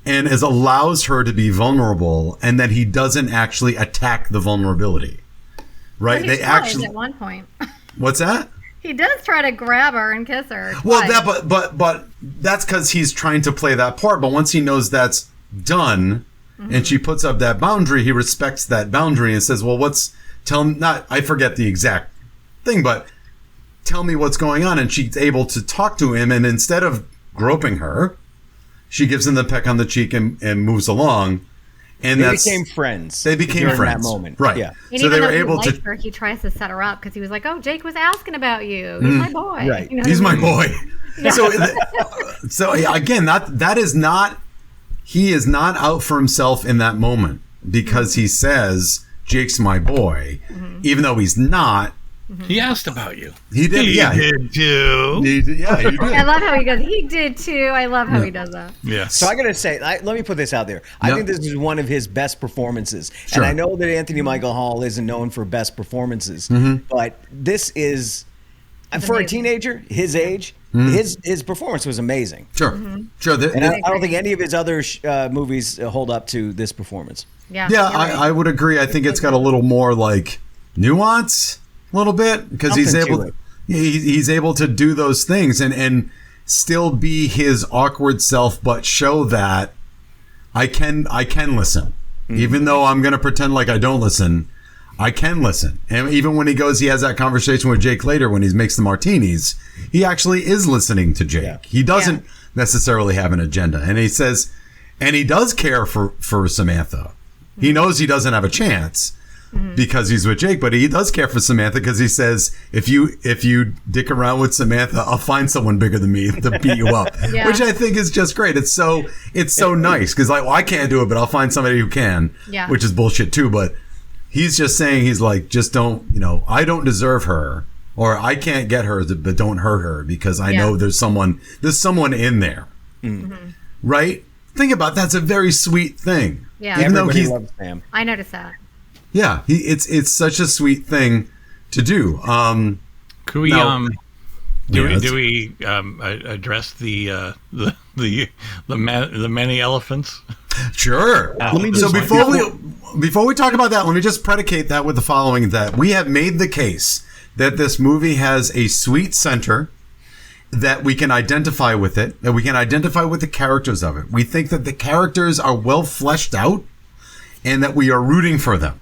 and allows her to be vulnerable, and that he doesn't actually attack the vulnerability. Right? But he tries at one point. What's that? He does try to grab her and kiss her. Well, but that's because he's trying to play that part. But once he knows that's done, and she puts up that boundary, he respects that boundary and says, well, I forget the exact thing, but tell me what's going on. And she's able to talk to him. And instead of groping her, she gives him the peck on the cheek and moves along. And they became friends. They became friends. That moment. Right. Yeah. And so even they were though able he to. her, he tries to set her up because he was like, oh, Jake was asking about you. He's my boy. Right. He's my boy. So again, that is not. He is not out for himself in that moment because he says, Jake's my boy, even though he's not. He asked about you. He did, He did too. He did. I love how he goes, he did too. I love how he does that. Yes. So I got to say, let me put this out there. I think this is one of his best performances. Sure. And I know that Anthony Michael Hall isn't known for best performances, but this is, for a teenager, his age, his performance was amazing. Sure. Sure. And I don't think any of his other movies hold up to this performance. Yeah. Yeah, I would agree. I think it's got a little more nuance, a little bit, because he's able to do those things and still be his awkward self, but show that I can listen, even though I'm going to pretend like I don't listen. I can listen. And even when he has that conversation with Jake later when he makes the martinis, he actually is listening to Jake. Yeah. He doesn't necessarily have an agenda. And he says, and he does care for Samantha. He knows he doesn't have a chance because he's with Jake, but he does care for Samantha because he says, if you dick around with Samantha, I'll find someone bigger than me to beat you up, which I think is just great. It's so nice because I can't do it, but I'll find somebody who can, which is bullshit too. But he's just saying, he's like, just don't, I don't deserve her, or I can't get her, but don't hurt her because I know there's someone in there, right? Think about that's a very sweet thing. Yeah, even though he loves Sam. I noticed that. Yeah, it's such a sweet thing to do. Could we do we address the many elephants? Sure. So before we talk about that, let me just predicate that with the following: that we have made the case that this movie has a sweet center, that we can identify with it, that we can identify with the characters of it. We think that the characters are well fleshed out, and that we are rooting for them.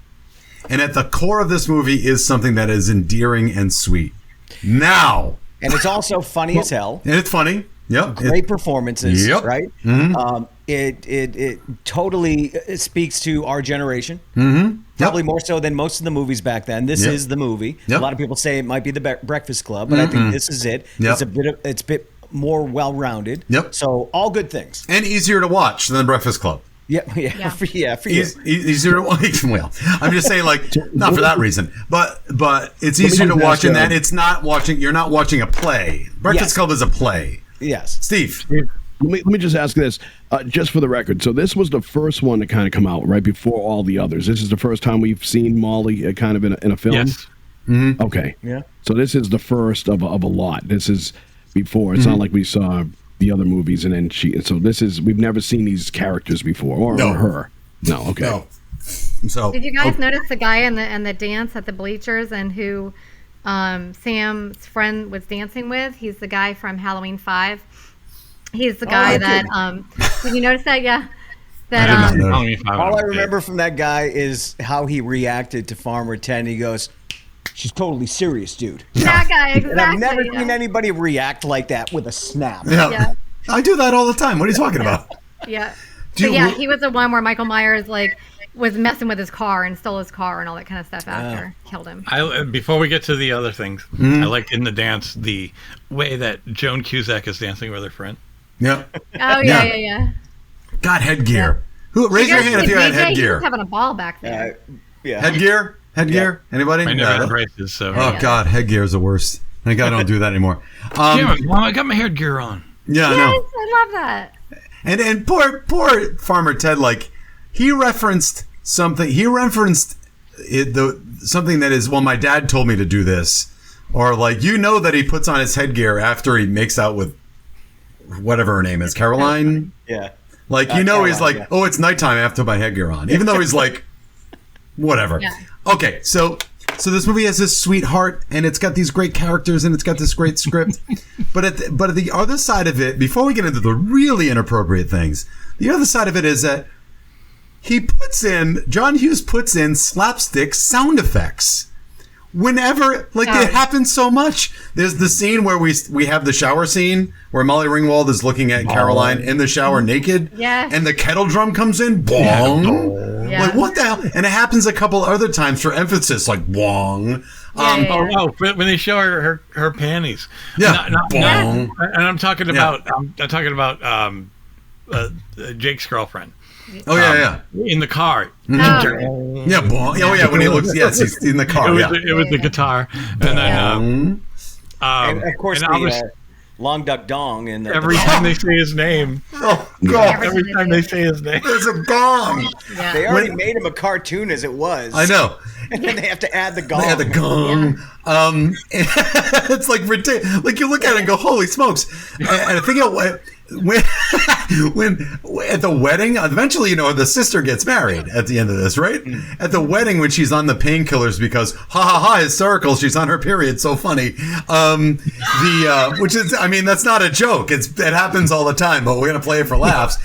And at the core of this movie is something that is endearing and sweet. Now. And it's also funny as hell. And it's funny. Yep. Great performances, right? Mm-hmm. It totally speaks to our generation. Mm-hmm. Probably more so than most of the movies back then. This is the movie. A lot of people say it might be the Breakfast Club, but I think this is it. It's a bit more well-rounded. So all good things. And easier to watch than Breakfast Club. For you. Easier to watch. Well, I'm just saying, like, not for that reason, but it's easier to watch in that it's not watching. You're not watching a play. Breakfast Club is a play. Yes, Steve. Let me just ask this, just for the record. So this was the first one to kind of come out right before all the others. This is the first time we've seen Molly kind of in a film. Yes. Mm-hmm. Okay. Yeah. So this is the first of a lot. This is before. It's not like we saw the other movies and then so we've never seen these characters before or her. No. Okay. No. So did you guys notice the guy in the dance at the bleachers and who Sam's friend was dancing with? He's the guy from Halloween 5. He's the guy that did you notice that? Yeah. That all I remember from that guy is how he reacted to Farmer Ted. He goes, "She's totally serious, dude." That guy, exactly. And I've never seen anybody react like that with a snap. Yeah. I do that all the time. What are you talking about? Yeah. He was the one where Michael Myers was messing with his car and stole his car and all that kind of stuff after killed him. Before we get to the other things, I liked in the dance the way that Joan Cusack is dancing with her friend. Yeah. Oh yeah. God, headgear. Who raise your hand if you had headgear? He was having a ball back there. Headgear? Anybody? I never had braces, so. God, headgear is the worst. Thank God I don't do that anymore. I got my headgear on. Yeah, yes, I know. I love that. And poor Farmer Ted, he referenced something. He referenced something that is, well, my dad told me to do this, or that he puts on his headgear after he makes out with whatever her name is, Caroline. Yeah. Caroline, he's like, oh, it's nighttime. I have to put my headgear on, even though he's like, whatever. Yeah. Okay, so this movie has this sweetheart, and it's got these great characters, and it's got this great script. but at the other side of it, before we get into the really inappropriate things, the other side of it is that John Hughes puts in slapstick sound effects. Whenever, it happens so much. There's the scene where we have the shower scene where Molly Ringwald is looking at Caroline in the shower naked. Yes. And the kettle drum comes in. Bong. Yeah. What the hell? And it happens a couple other times for emphasis, bong. When they show her panties. Yeah. Bong. And I'm talking about Jake's girlfriend. Oh yeah. In the car. Mm-hmm. Yeah, bong. Oh yeah, when he looks, yes, he's in the car. It was the guitar, and then and of course the long duck dong. And every time they say his name, every time they say his name, there's a gong. Yeah. They already made him a cartoon as it was. I know. And then they have to add the gong. They add the gong. Yeah. It's ridiculous. You look at it and go, holy smokes. And I think when at the wedding, eventually, the sister gets married at the end of this, right? At the wedding, when she's on the painkillers because hysterical, she's on her period, so funny. Which is, that's not a joke. It happens all the time, but we're gonna play it for laughs.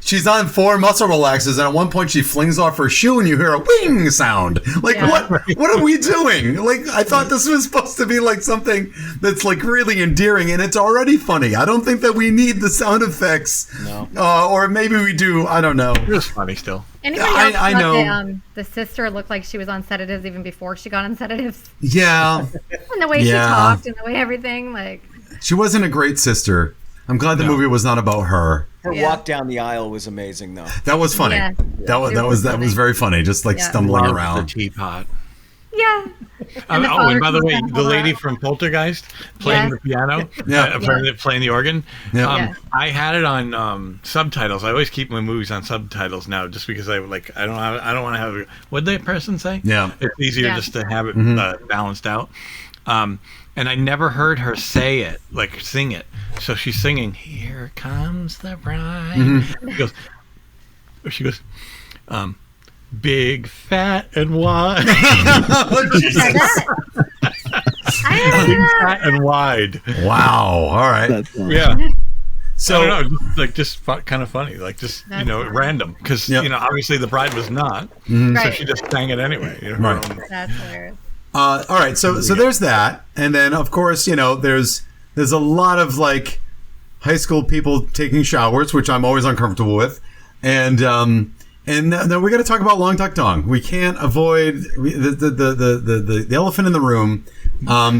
She's on 4 muscle relaxers, and at one point she flings off her shoe, and you hear a wing sound. Like, what are we doing? Like, I thought this was supposed to be like something that's like really endearing, and it's already funny. I don't think that we need the sound effects. No. Or maybe we do. I don't know. It was funny still. Anybody else I know. The sister looked like she was on sedatives even before she got on sedatives? Yeah. And the way she talked and the way everything, like... She wasn't a great sister. I'm glad the movie was not about her. Her walk down the aisle was amazing, though. That was funny. Yeah. That was very funny. Just like stumbling around. The teapot. Yeah. And by the way, the lady from Poltergeist playing the piano, playing the organ. Yeah. I had it on subtitles. I always keep my movies on subtitles now, just because I don't want to have. What did that person say? Yeah, it's easier just to have it balanced out. And I never heard her say it, like sing it. So she's singing, "Here comes the bride." She goes, big, fat, and wide. Big, fat, and wide. Wow. All right. Yeah. So, I don't know, just kind of funny, random, because obviously the bride was not, so she just sang it anyway. Right. That's hilarious. All right. So there's that, and then of course there's a lot of like high school people taking showers, which I'm always uncomfortable with, and then we got to talk about Long Tuck Dong. We can't avoid the elephant in the room.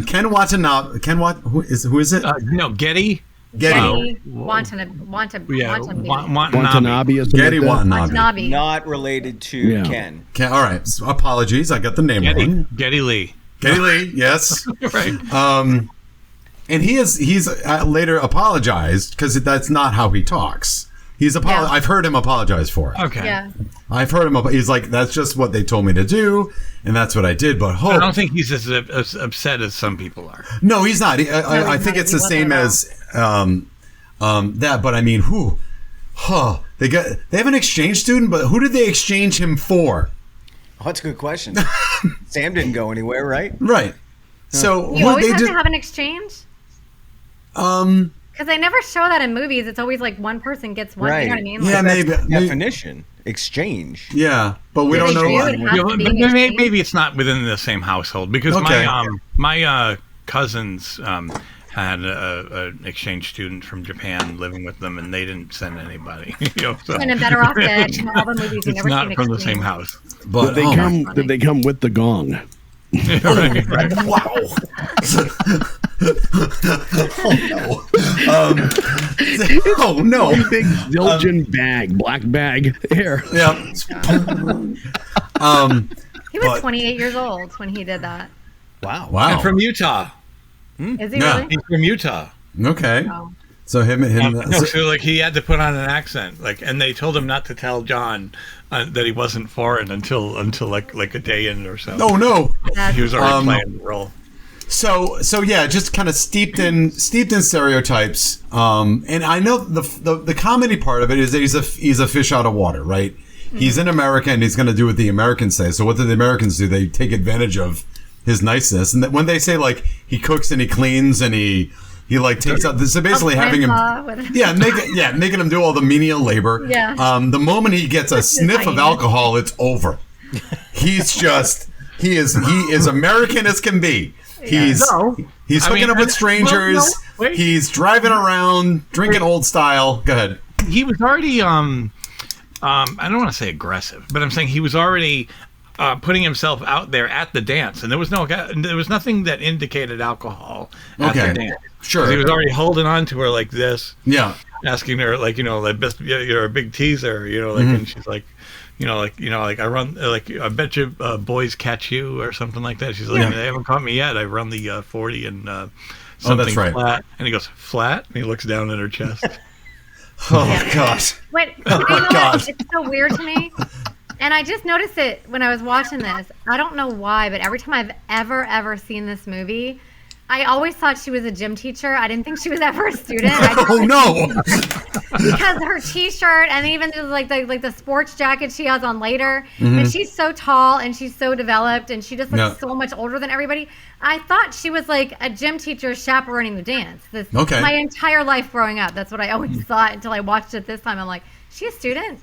Ken Watanabe. Who is it? No, Getty. Watanabe. Watanabe is Getty Watanabe. Not related to Ken. All right. So apologies. I got the name wrong. Getty Lee. Getty Lee. Yes. Right. And he's later apologized because that's not how he talks. I've heard him apologize for it. Okay. Yeah. I've heard him. He's like, that's just what they told me to do, and that's what I did. But I don't think he's as upset as some people are. No, he's not. I think it's the same as that. But I mean, they have an exchange student, but who did they exchange him for? Oh, that's a good question. Sam didn't go anywhere, right? Right. So you always have to have an exchange. Because they never show that in movies. It's always like one person gets one. Right. You know what I mean? Yeah, maybe. Definition. Exchange. Yeah, but we don't know. Maybe it's not within the same household, because my cousins had an exchange student from Japan living with them, and they didn't send anybody. And I'm better off dead. All the movies you it's never not seen from the same house. But did they come with the gong? Right. Wow. Oh no! Big Zildjian bag, black bag here. Yeah. He was 28 years old when he did that. Wow. And from Utah. Is he really? He's from Utah. Okay. Oh. So him. So he had to put on an accent, and they told him not to tell John that he wasn't foreign until like a day in or so. Oh no! He was already playing the role. So yeah, just kind of steeped in stereotypes. And I know the comedy part of it is that he's a fish out of water, right? Mm-hmm. He's in America and he's going to do what the Americans say. So what do the Americans do? They take advantage of his niceness, and when they say like he cooks and he cleans and he like takes out. So basically having him, making him do all the menial labor. Yeah. The moment he gets a sniff of alcohol, it's over. He is American as can be. He's hooking up with strangers. He's driving around, drinking old style. Go ahead. He was already I don't want to say aggressive, but I'm saying he was already putting himself out there at the dance, and there was nothing that indicated alcohol at the dance. Sure. He was already holding on to her like this. Yeah. Asking her you're a big teaser, and she's like, I run, I bet you boys catch you or something like that. She's like, they haven't caught me yet. I run the 40 and something that's right. flat. And he goes, flat? And he looks down at her chest. Gosh. Wait, what? It's so weird to me. And I just noticed it when I was watching this. I don't know why, but every time I've ever seen this movie, I always thought she was a gym teacher. I didn't think she was ever a student. Oh no! Because her T-shirt and even like the sports jacket she has on later, and she's so tall and she's so developed and she just looks so much older than everybody. I thought she was like a gym teacher chaperoning the dance. My entire life growing up, that's what I always thought until I watched it this time. I'm like, she's a student?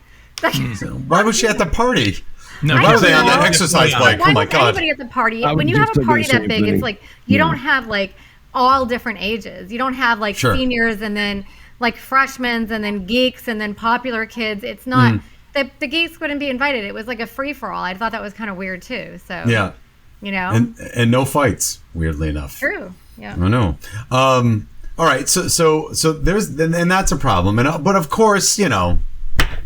Why was she at the party? No, why was they on that exercise bike? Why Oh my was God! anybody at the party? I When was you have just a thinking party the that same big, thing. it's like you don't have like all different ages. You don't have like seniors and then like freshmen and then geeks and then popular kids. It's not the geeks wouldn't be invited. It was like a free for all. I thought that was kind of weird too. So you know, and no fights. Weirdly enough, true. Yeah. I know. All right, so there's and that's a problem. But of course, you know.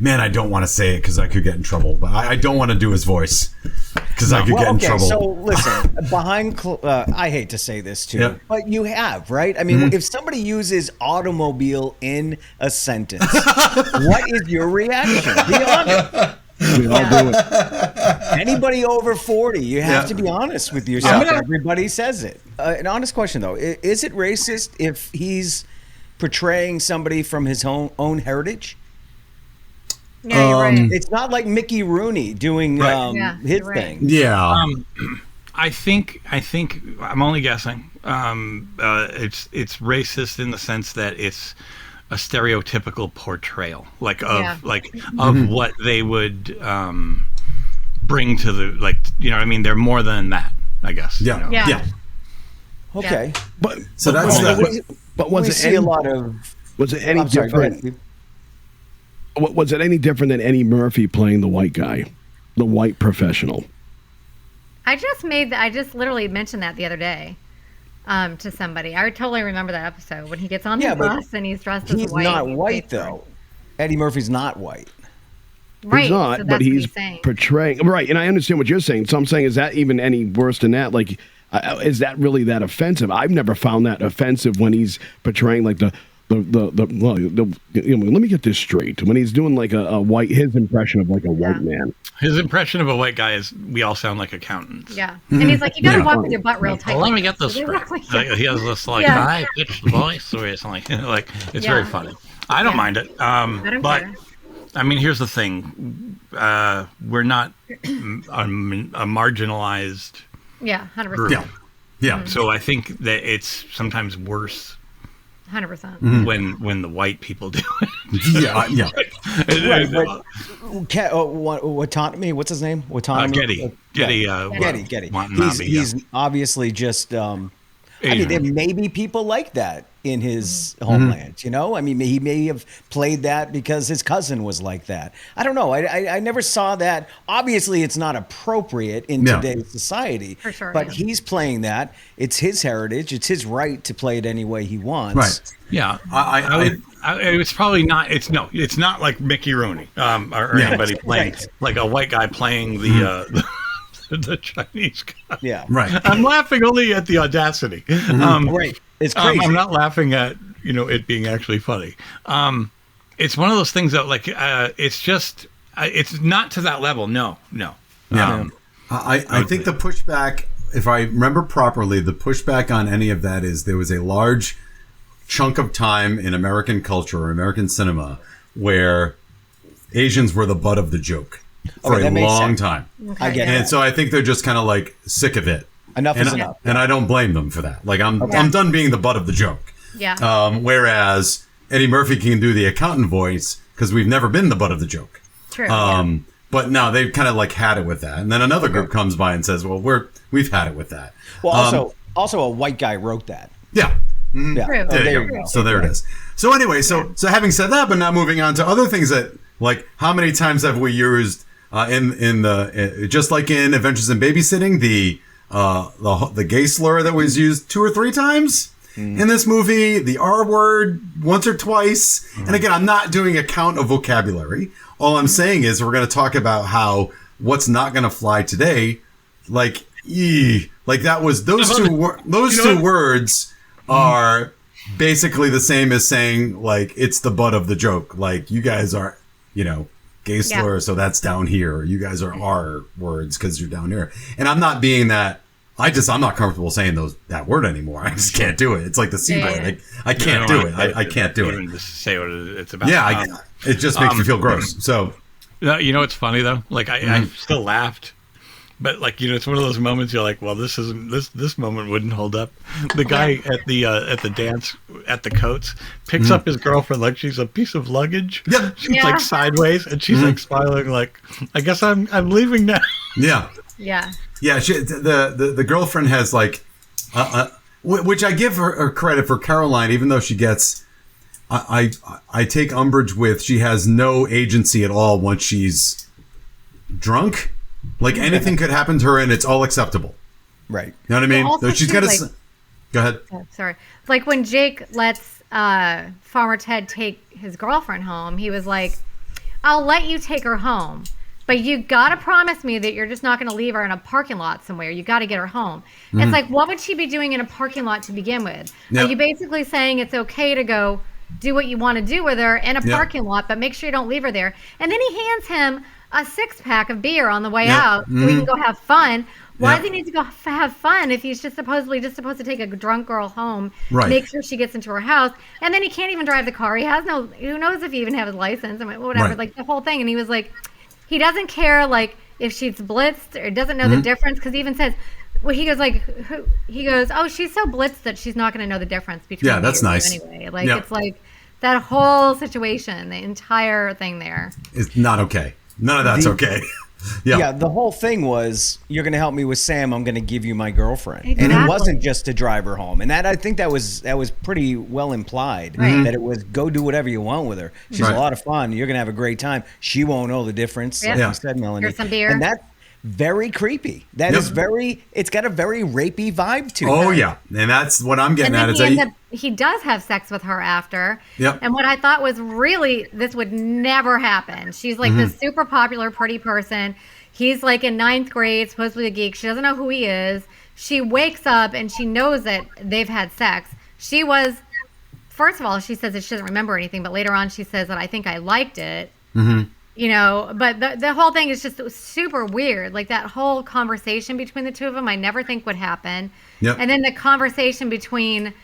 Man, I don't want to say it because I could get in trouble. But I don't want to do his voice because I could get in trouble. So listen, I hate to say this too, but you have, right? I mean, if somebody uses automobile in a sentence, what is your reaction? Be honest. We all do it. Anybody over 40, you have to be honest with yourself. Everybody says it. An honest question, though. Is it racist if he's portraying somebody from his own heritage? Yeah, you're right. It's not like Mickey Rooney doing his thing. Yeah. I think I'm only guessing. It's racist in the sense that it's a stereotypical portrayal, of what they would bring to the you know what I mean. They're more than that, I guess. Yeah. You know? Yeah. Okay, But was it any different? Was it any different than Eddie Murphy playing the white guy, the white professional? I just literally mentioned that the other day to somebody. I totally remember that episode when he gets on the bus and he's dressed as white. He's not white though. Eddie Murphy's not white. Right. He's not, so but he's portraying. Right, and I understand what you're saying. So I'm saying, is that even any worse than that? Like, is that really that offensive? I've never found that offensive when he's portraying like let me get this straight. When he's doing like his impression of like a white man. His impression of a white guy is, we all sound like accountants. Yeah. And he's like, you gotta walk with your butt real tight. Well, let me get this straight. He has this high-pitched voice or something. Like, it's very funny. I don't mind it. But care. I mean, here's the thing. We're not a marginalized 100%. group. Yeah. So I think that it's sometimes worse 100%. when the white people do it. Yeah. Watanabe, what's his name? Watanabe. Getty. He's obviously just. I mean, there may be people like that in his homeland, you know? I mean, he may have played that because his cousin was like that. I don't know. I never saw that. Obviously, it's not appropriate in today's society. For sure. But he's playing that. It's his heritage. It's his right to play it any way he wants. Right. Yeah. It's probably not. It's not like Mickey Rooney or anybody playing like a white guy playing the Chinese guy. Yeah. Right. I'm laughing only at the audacity. Right. It's crazy. I'm not laughing at it being actually funny. It's one of those things that it's just it's not to that level. No. Yeah. I think the pushback, if I remember properly, the pushback on any of that is there was a large chunk of time in American culture or American cinema where Asians were the butt of the joke for a long time. Okay. I get it. And so I think they're just kind of like sick of it. Enough is enough. And I don't blame them for that. Like I'm done being the butt of the joke. Yeah. Whereas Eddie Murphy can do the accountant voice because we've never been the butt of the joke. True. But no, they've kind of like had it with that. And then another group comes by and says, well, we've had it with that. Well, also a white guy wrote that. Yeah. Yeah. True. There you go. So there it is. So anyway, so having said that, but now moving on to other things that, like, how many times have we used in the just like in Adventures in Babysitting, the gay slur that was used 2 or 3 times in this movie, the R word once or twice. And again, I'm not doing a count of vocabulary. All I'm saying is we're going to talk about how what's not going to fly today, like that was those two words are basically the same as saying like it's the butt of the joke. Like you guys are, gay slur, so that's down here. Or you guys are R words because you're down here. And I'm not being that I'm not comfortable saying that word anymore. I just can't do it. It's like the C word. Like, I can't do it. I can't do it. Just say what it's about. Yeah, it just makes me feel gross. So, you know, it's funny though. Like I still laughed, but like, you know, it's one of those moments you're like, well, this moment wouldn't hold up. The guy at the dance at the Coats picks up his girlfriend like she's a piece of luggage. Yep. She's like sideways, and she's like smiling, like, I guess I'm leaving now. Yeah. Yeah. Yeah, the girlfriend has like, which I give her credit for Caroline, even though she gets, I take umbrage with, she has no agency at all once she's drunk. Like anything could happen to her and it's all acceptable. Right. You know what I mean? Also, So she's got to. Go ahead. Oh, sorry. Like when Jake lets Farmer Ted take his girlfriend home, he was like, I'll let you take her home. But you got to promise me that you're just not going to leave her in a parking lot somewhere. You got to get her home. It's like, what would she be doing in a parking lot to begin with? Yep. Are you basically saying it's okay to go do what you want to do with her in a parking lot, but make sure you don't leave her there? And then he hands him a 6-pack of beer on the way out so he can go have fun. Why does he need to go have fun if he's just supposed to take a drunk girl home, make sure she gets into her house, and then he can't even drive the car. He has who knows if he even has his license and whatever, like the whole thing. And he was like, he doesn't care like if she's blitzed or doesn't know the difference, because he even says, well, he goes, oh, she's so blitzed that she's not going to know the difference between that's nice. Anyway, like it's like that whole situation, the entire thing there is not okay. None of that's okay. Yeah, the whole thing was, you're going to help me with Sam, I'm going to give you my girlfriend. Exactly. And it wasn't just to drive her home. And I think that was pretty well implied, that it was go do whatever you want with her. She's a lot of fun. You're going to have a great time. She won't know the difference, like you said, Melanie. Here's some beer. And that's very creepy. That is it's got a very rapey vibe to it. Oh, yeah. And that's what I'm getting at. He does have sex with her after. Yep. And what I thought was really, this would never happen. She's like this super popular pretty person. He's like in 9th grade, supposedly a geek. She doesn't know who he is. She wakes up and she knows that they've had sex. She was, first of all, she says that she doesn't remember anything, but later on she says that I think I liked it. You know, but the whole thing is just super weird. Like that whole conversation between the two of them, I never think would happen. Yep. And then the conversation between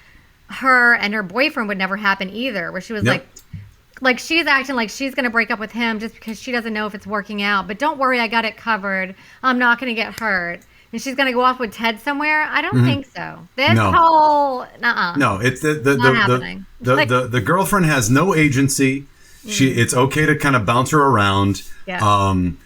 her and her boyfriend would never happen either, where she was like she's acting like she's going to break up with him just because she doesn't know if it's working out. But don't worry, I got it covered. I'm not going to get hurt. And she's going to go off with Ted somewhere. I don't think so. This whole, No, it's not happening. The girlfriend has no agency. It's okay to kind of bounce her around. Yeah. And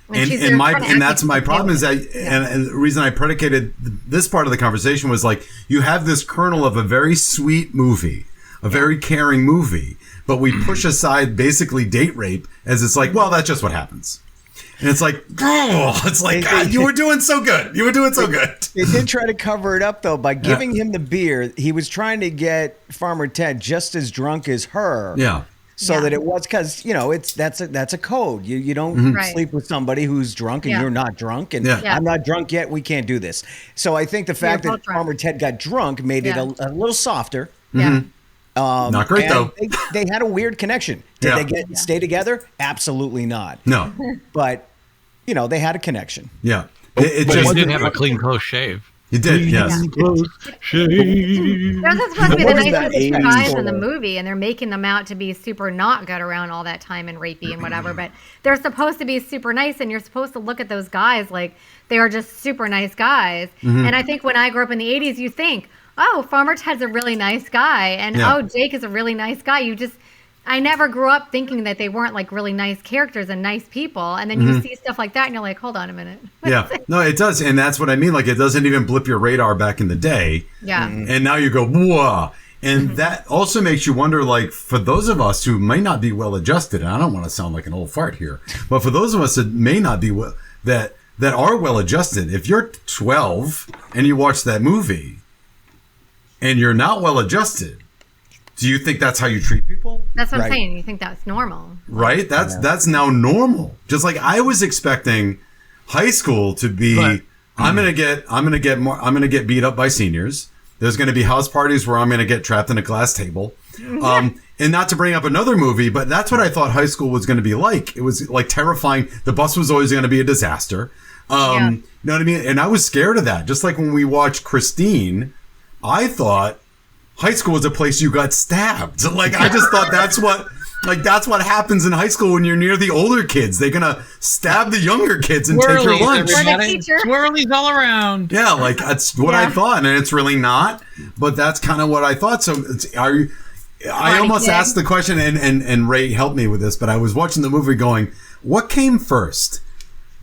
that's my problem is that, and the reason I predicated this part of the conversation was like, you have this kernel of a very sweet movie, a very caring movie, but we push aside basically date rape as it's like, well, that's just what happens. And it's like, God, you were doing so good. You were doing so good. They did try to cover it up, though, by giving him the beer. He was trying to get Farmer Ted just as drunk as her. Yeah. So that it was, because, you know, that's a code. You don't sleep with somebody who's drunk and you're not drunk. And I'm not drunk yet. We can't do this. So I think the fact that Farmer Ted got drunk made it a little softer. Yeah. Not great, though. They had a weird connection. Did they stay together? Absolutely not. No. But, you know, they had a connection. Yeah. It just didn't have a clean, close shave. You did, yes. Those are supposed to be the nicest guys in the movie, and they're making them out to be super not good around all that time and rapey and whatever, but they're supposed to be super nice, and you're supposed to look at those guys like they are just super nice guys. And I think when I grew up in the 80s, you think, oh, Farmer Ted's a really nice guy, and oh, Jake is a really nice guy. I never grew up thinking that they weren't like really nice characters and nice people. And then you see stuff like that and you're like, hold on a minute. No, it does. And that's what I mean. Like, it doesn't even blip your radar back in the day. Yeah. And now you go, whoa. And that also makes you wonder, like, for those of us who may not be well adjusted, and I don't want to sound like an old fart here, but for those of us that may not be that are well adjusted, if you're 12 and you watch that movie and you're not well adjusted, do you think that's how you treat people? That's what I'm saying. You think that's normal. Right? That's now normal. Just like I was expecting high school to be, I'm gonna get beat up by seniors. There's gonna be house parties where I'm gonna get trapped in a glass table. And not to bring up another movie, but that's what I thought high school was gonna be like. It was like terrifying. The bus was always gonna be a disaster. You know what I mean? And I was scared of that. Just like when we watched Christine, I thought high school was a place you got stabbed. Like, I just thought that's what happens in high school when you're near the older kids. They're gonna stab the younger kids and take your lunch. Swirlies all around. Yeah, like that's what I thought, and it's really not. But that's kind of what I thought. So I almost asked the question, and Ray helped me with this, but I was watching the movie going, what came first?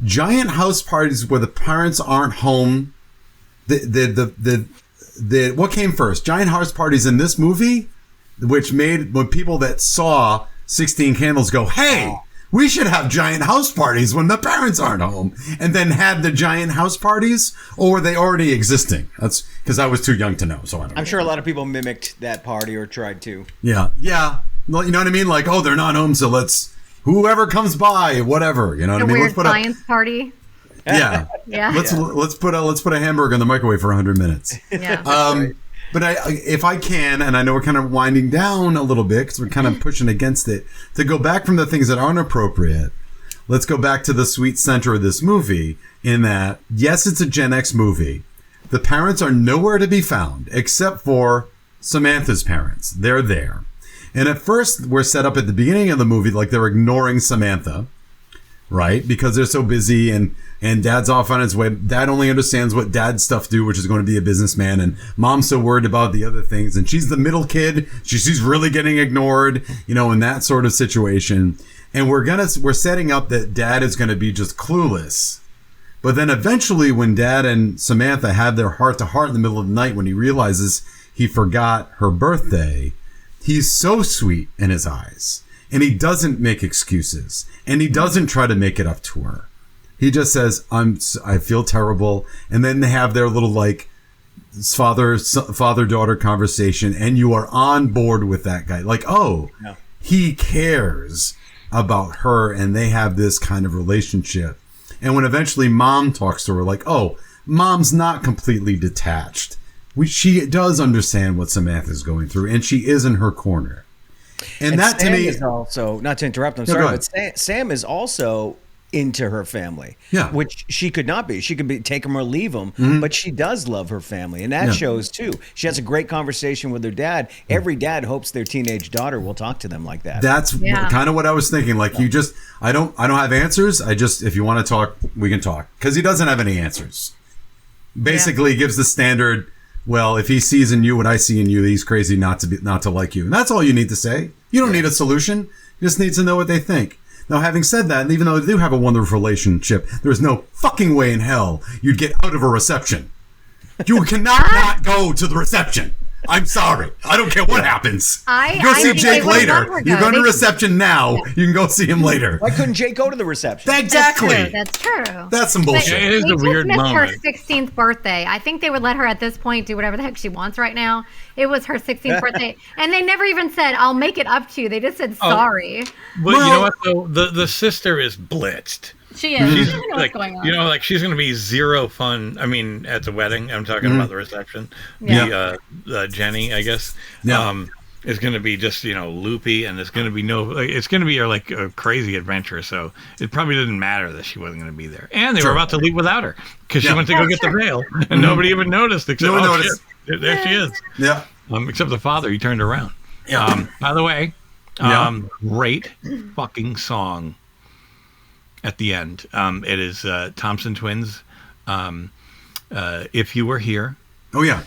Giant house parties where the parents aren't home. What came first? Giant house parties in this movie, which made when people that saw 16 Candles go, hey, we should have giant house parties when the parents aren't home, and then had the giant house parties, or were they already existing? That's because I was too young to know, so I don't know. I'm sure a lot of people mimicked that party or tried to. Yeah. Well, you know what I mean? Like, oh, they're not home, so whoever comes by, whatever. You know what I mean? Weird science party. Yeah. Let's put a hamburger in the microwave for 100 minutes. Yeah. But if I can, and I know we're kind of winding down a little bit because we're kind of pushing against it, to go back from the things that aren't appropriate, let's go back to the sweet center of this movie in that, yes, it's a Gen X movie. The parents are nowhere to be found except for Samantha's parents. They're there. And at first, we're set up at the beginning of the movie like they're ignoring Samantha, right? Because they're so busy and Dad's off on his way. Dad only understands what Dad's stuff do, which is going to be a businessman. And Mom's so worried about the other things. And she's the middle kid. She's really getting ignored, in that sort of situation. And we're setting up that Dad is going to be just clueless. But then eventually when Dad and Samantha have their heart to heart in the middle of the night, when he realizes he forgot her birthday, he's so sweet in his eyes. And he doesn't make excuses. And he doesn't try to make it up to her. He just says, I feel terrible. And then they have their little father-daughter conversation. And you are on board with that guy. Like, he cares about her. And they have this kind of relationship. And when eventually Mom talks to her, like, Mom's not completely detached. She does understand what Samantha's going through. And she is in her corner. And that Sam to me is also, not to interrupt, I'm sorry, but Sam is also into her family, which she could not be. She could take him or leave him, but she does love her family, and that shows too. She has a great conversation with her dad. Every dad hopes their teenage daughter will talk to them like that. That's kind of what I was thinking. Like, I don't have answers. If you want to talk, we can talk, because he doesn't have any answers. Basically, he gives the standard. Well, if he sees in you what I see in you, he's crazy not to like you. And that's all you need to say. You don't need a solution. You just need to know what they think. Now, having said that, and even though they do have a wonderful relationship, there's no fucking way in hell you'd get out of a reception. You cannot not go to the reception. I'm sorry. I don't care what happens. Go see Jake later. You're going to reception now. You can go see him later. Why couldn't Jake go to the reception? Exactly. That's true. That's some bullshit. It is a weird missed moment. her 16th birthday. I think they would let her at this point do whatever the heck she wants right now. It was her 16th birthday. And they never even said, I'll make it up to you. They just said sorry. But you know what, though? The sister is blitzed. She is. She's She doesn't know what's going on. She's going to be zero fun. I mean, at the wedding, I'm talking about the reception. Yeah. Jenny, I guess, Yeah. is going to be just, loopy, and there's going to be it's going to be like a crazy adventure. So it probably didn't matter that she wasn't going to be there. And they were about to leave without her because she went to go get the veil, and nobody even noticed. Except, shit, there she is. Yeah. Except the father, he turned around. Yeah. By the way, great fucking song. At the end, it is Thompson Twins. If You Were Here. Oh yeah.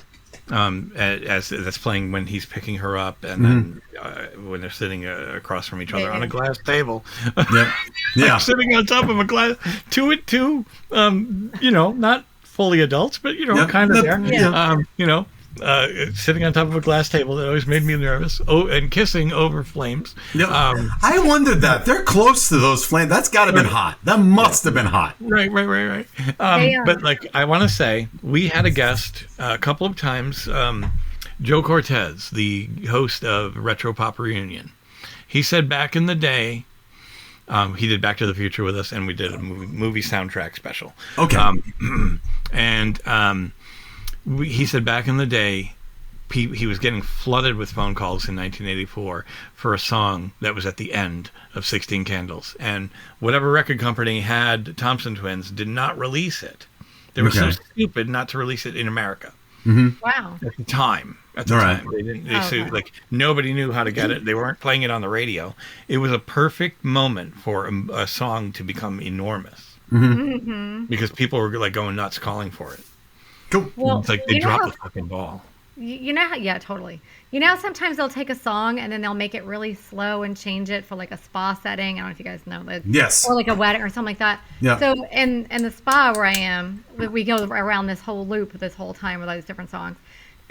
As that's playing when he's picking her up, and then when they're sitting across from each other on a glass table. Yeah. Sitting on top of a glass. Two, not fully adults, but kind of there. Yeah. Sitting on top of a glass table, that always made me nervous. Oh, and kissing over flames. I wondered that. They're close to those flames. That's got to have been hot. That must have been hot. Right. But I want to say, we had a guest a couple of times, Joe Cortez, the host of Retro Pop Reunion. He said back in the day, he did Back to the Future with us, and we did a movie soundtrack special. Okay. He said back in the day, he was getting flooded with phone calls in 1984 for a song that was at the end of 16 Candles, and whatever record company had Thompson Twins did not release it. They were so stupid not to release it in America. Wow. At the time. They didn't. Like nobody knew how to get it. They weren't playing it on the radio. It was a perfect moment for a song to become enormous because people were like going nuts calling for it. Cool. Well, It's like they dropped the fucking ball. You know how, yeah, totally. You know, sometimes they'll take a song and then they'll make it really slow and change it for like a spa setting. I don't know if you guys know that. Yes. Or like a wedding or something like that. Yeah. So in the spa where I am, we go around this whole loop this whole time with all these different songs.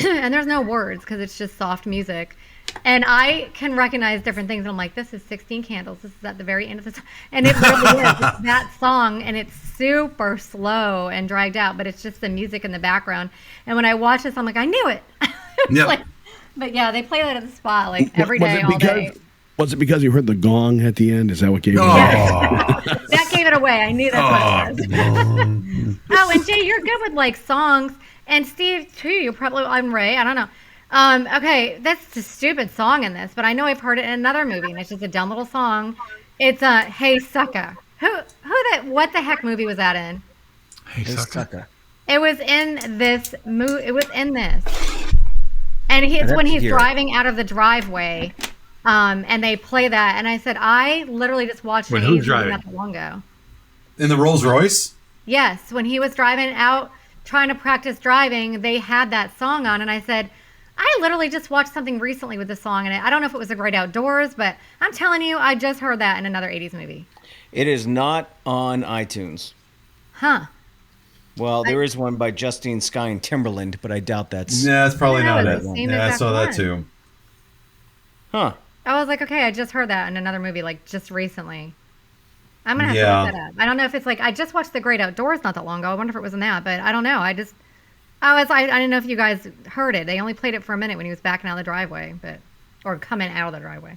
And there's no words because it's just soft music. And I can recognize different things. And I'm like, this is 16 Candles. This is at the very end of the song. And it really is. It's that song. And it's super slow and dragged out. But it's just the music in the background. And when I watch this, I'm like, I knew it. Yeah. Like, but yeah, they play that at the spa like every day, all day. Was it because you heard the gong at the end? Is that what gave it away? That gave it away. I knew that's what it was. Oh, and Jay, you're good with like songs. And Steve, too, you're probably, I'm Ray, I don't know. Okay, that's a stupid song in this, but I know I've heard it in another movie, and it's just a dumb little song. It's Hey Sucka. What the heck movie was that in? Hey, sucker. It was in this movie. It was in this. And it's when he's driving out of the driveway, and they play that. And I said, I literally just watched it who's driving? not that long ago. In the Rolls Royce? Yes, when he was driving out, trying to practice driving, they had that song on, and I said, I literally just watched something recently with this song, and I don't know if it was The Great Outdoors, but I'm telling you, I just heard that in another 80s movie. It is not on iTunes. Huh. Well, there is one by Justine Skye and Timberland, but I doubt that's... Yeah, it's probably Yeah, not it's it. the same Yeah, I exact saw that one. too. Huh. I was like, okay, I just heard that in another movie, like just recently. I'm gonna have to Yeah. look that up. I don't know if it's like I just watched The Great Outdoors not that long ago. I wonder if it was in that, but I don't know. I didn't know if you guys heard it. They only played it for a minute when he was backing out of the driveway, or coming out of the driveway.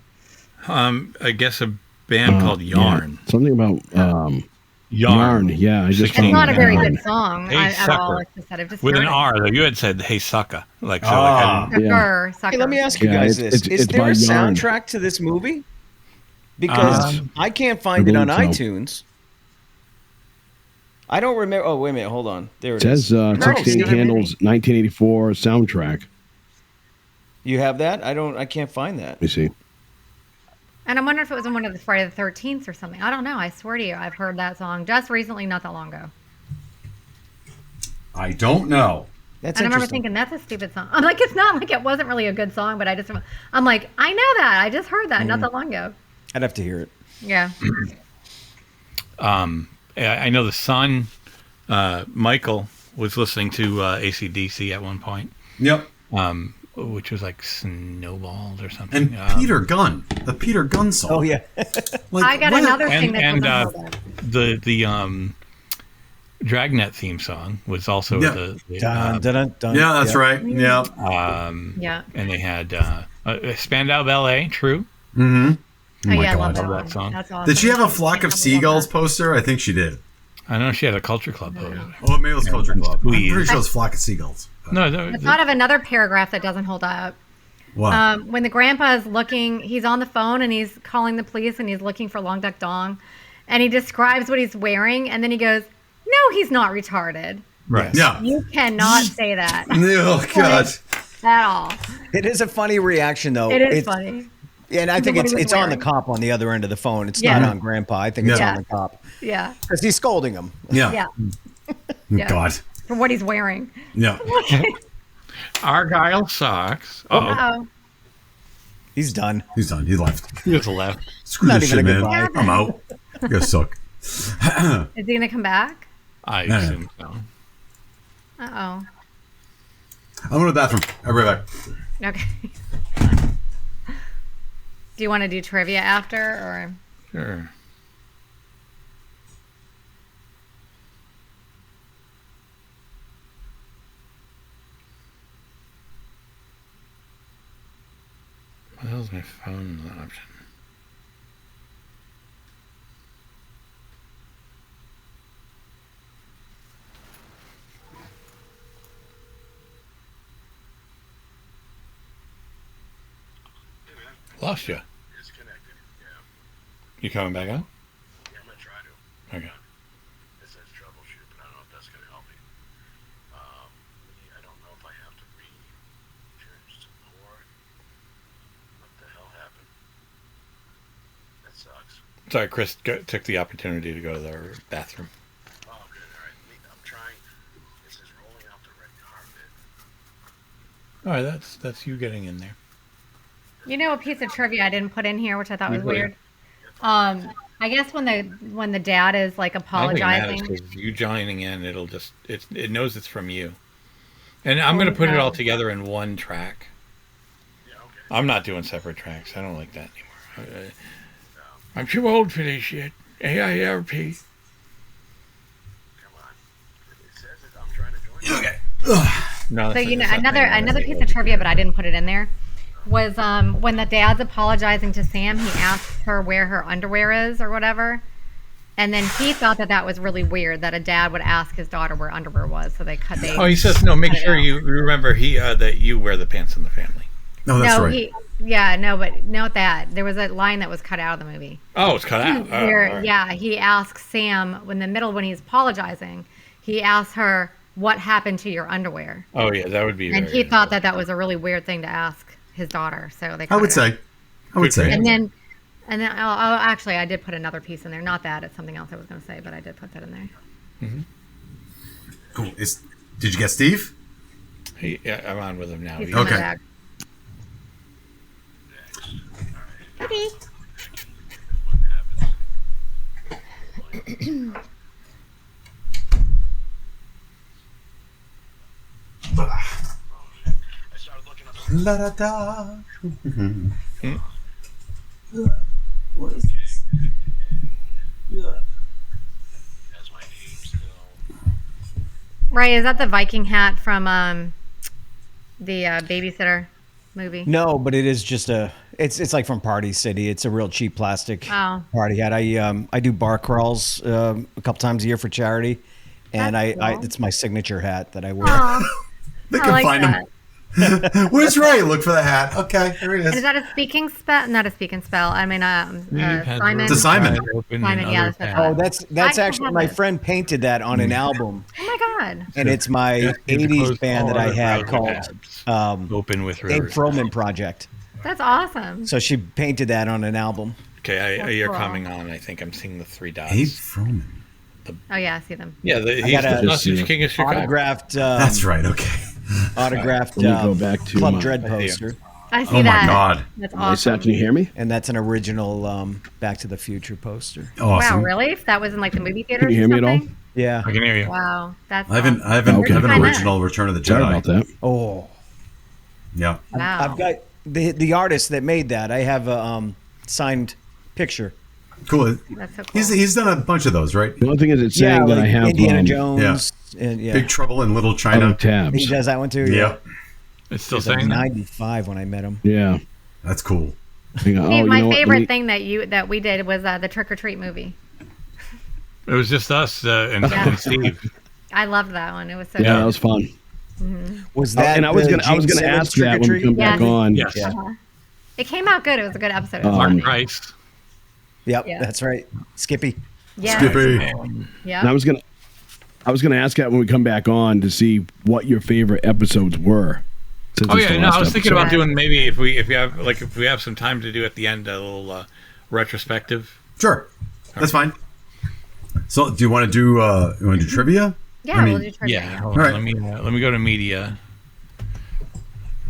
I guess a band called Yarn. Yeah. Something about Yarn. Yeah, I just It's not a very Yarn. good song Hey, at all. sucker. It's just that I've just With heard an it. R, though. You had said, hey, sucker. Like, so like, I didn't, Sucker, sucker. Hey, let me ask you Yeah, guys it's- this. it's Is there by a Yarn. soundtrack to this movie? Because I can't find it on believe so. iTunes. I don't remember. Oh, wait a minute. Hold on. There It it is. says 16 Candles 1984 soundtrack. You have that? I can't find that. Let me see. And I'm wondering if it was in one of the Friday the 13th or something. I don't know. I swear to you, I've heard that song just recently, not that long ago. I don't know. That's And I remember interesting. thinking, that's a stupid song. I'm like, it's not like it wasn't really a good song, but I'm like, I know that. I just heard that not that long ago. I'd have to hear it. Yeah. I know the son, Michael, was listening to AC/DC at one point, Yep. which was like Snowballs or something. And Peter Gunn, the Peter Gunn song. Oh, yeah. Like, I got what? another thing and that's on the Dragnet theme song was also Yeah. Dun, dun, dun, dun. Yeah, that's Yeah. right. Yeah. Yeah. and they had Spandau Ballet, true. Mm-hmm. Oh, yeah, I God. love Love that song. That's awesome. Did she have a Flock of Seagulls poster? I think she did. I know she had a Culture Club poster. Oh, maybe it was Culture Club. I'm Squeeze. pretty sure it was Flock of Seagulls. No, I thought of another paragraph that doesn't hold up. Wow. When the grandpa is looking, he's on the phone and he's calling the police and he's looking for Long Duck Dong. And he describes what he's wearing and then he goes, no, he's not retarded. right. Yeah. You cannot say that Oh, God. at all. It is a funny reaction, though. It is It's- funny. And I think What he was it's on the wearing. cop on the other end of the phone. It's Yeah. not on Grandpa. I think it's Yeah. on the cop. Yeah. Because he's scolding him. Yeah. Yeah. Yeah. God. For what he's wearing. Yeah. Argyle socks. Oh, Uh-oh. He's done. He's done. He left. he was left. Screw Not this even shit, a man. goodbye. I'm out. You guys suck. Is he going to come back? I Yeah. assume so. Uh-oh. I'm in the bathroom. I'll be right back. Okay. Do you want to do trivia after or? Sure. What the hell's my phone option? Lost you. Disconnected. Yeah. You coming back on? Yeah, I'm gonna try to. Okay. It says troubleshoot, but I don't know if that's gonna help me. I don't know if I have to change support. What the hell happened? That sucks. Sorry, Chris took the opportunity to go to the bathroom. Oh, good. All right. I'm trying. This is rolling out the red carpet. All right, that's you getting in there. You know, a piece of trivia I didn't put in here, which I thought was Usually. weird. I guess when the dad is like I don't think it matters apologizing. because you joining in, it knows it's from you. And I'm going to put it all together in one track. Yeah, okay. I'm not doing separate tracks. I don't like that anymore. I'm too old for this shit. AIRP. Come on. It says it. I'm trying to join. Okay. No, So that's you know, that's not another me. piece of trivia, but I didn't put it in there, was when the dad's apologizing to Sam, he asks her where her underwear is or whatever, and then he thought that was really weird that a dad would ask his daughter where underwear was, so they. Oh, he says no. Make cut it sure out. you remember that you wear the pants in the family. No, that's No, right. but note that there was a line that was cut out of the movie. Oh, it's cut out. Oh, Where, all right. yeah, he asks Sam in the middle when he's apologizing. He asks her, "What happened to your underwear?" Oh yeah, that would be. And very he thought that was a really weird thing to ask his daughter. So they. I cut would it out. say. I would say. And then actually, I did put another piece in there. Not that, it's something else I was going to say, but I did put that in there. Cool. Did you get Steve? Yeah, I'm on with him now. He's He- coming Okay. back. Puppy. I started looking up. La da da. What is this? That's my name still. Ray, is that the Viking hat from the Babysitter movie? No, but it is just it's like from Party City. It's a real cheap plastic Oh. party hat. I do bar crawls a couple times a year for charity, and That's I cool. it's my signature hat that I wear. Aw, They I can like find that. him. Where's Ray? Look for the hat. Okay, there he Is is. that a speaking spell? Not a speaking spell. I mean, Simon. It's a Simon. Simon, yeah, that's what I Oh, that's I actually have my it. friend painted that on an album, Oh my God. and it's my '80s band that I had called Open with Dave Rivers. Froman Project. That's awesome. So she painted that on an album. Okay, That's you're cool. coming on. I think I'm seeing the three dots. Dave Froman. Oh yeah, I see them. Yeah, he's gotta- the Sausage King of Chicago. Autographed, That's right. Okay. autographed Let me go back to Club my- Dread I see 'em. poster, I see Oh that. my God. That's Nice out. awesome. Can you hear me? and that's an original Back to the Future poster. Awesome. Wow, really? If that was in like the movie theaters Can you hear or me at all? something? Yeah. I can hear you. Wow, that's I have an awesome. Where'd you find that? original Return of the Jedi. Sorry about that. Oh, Yeah. Wow. I've got the artist that made that. I have a signed picture. Cool. That's so cool. He's done a bunch of those, right? The only thing is, it's saying that like I have Indiana Jones. And Big Trouble in Little other China. tabs. he does that one too. Yep. It's still He's like saying that? 95 when I met him. Yeah. That's cool. Hang on. Steve, Oh, my you know what? Let favorite me- thing that we did was the Trick or Treat movie. It was just us and Yeah. Steve. I loved that one. It was so Yeah, that good. was fun. Was that? And I was the gonna Gene Simmons ask that when we trick-or-treat? come back Yes. on. Yes. Yeah. It came out good. It was a good episode. Mark Um, Price. Yep, Yeah. that's right. Skippy. Yeah. Skippy. Yeah. And I was gonna ask that when we come back on to see what your favorite episodes were. since Oh it's the yeah, no, last I was thinking episode. about doing maybe if we have some time to do at the end a little retrospective. Sure. That's fine. So, do you want to do trivia? Yeah, I mean, we'll do trivia. Yeah, Yeah. hold on, All right. let me go to media.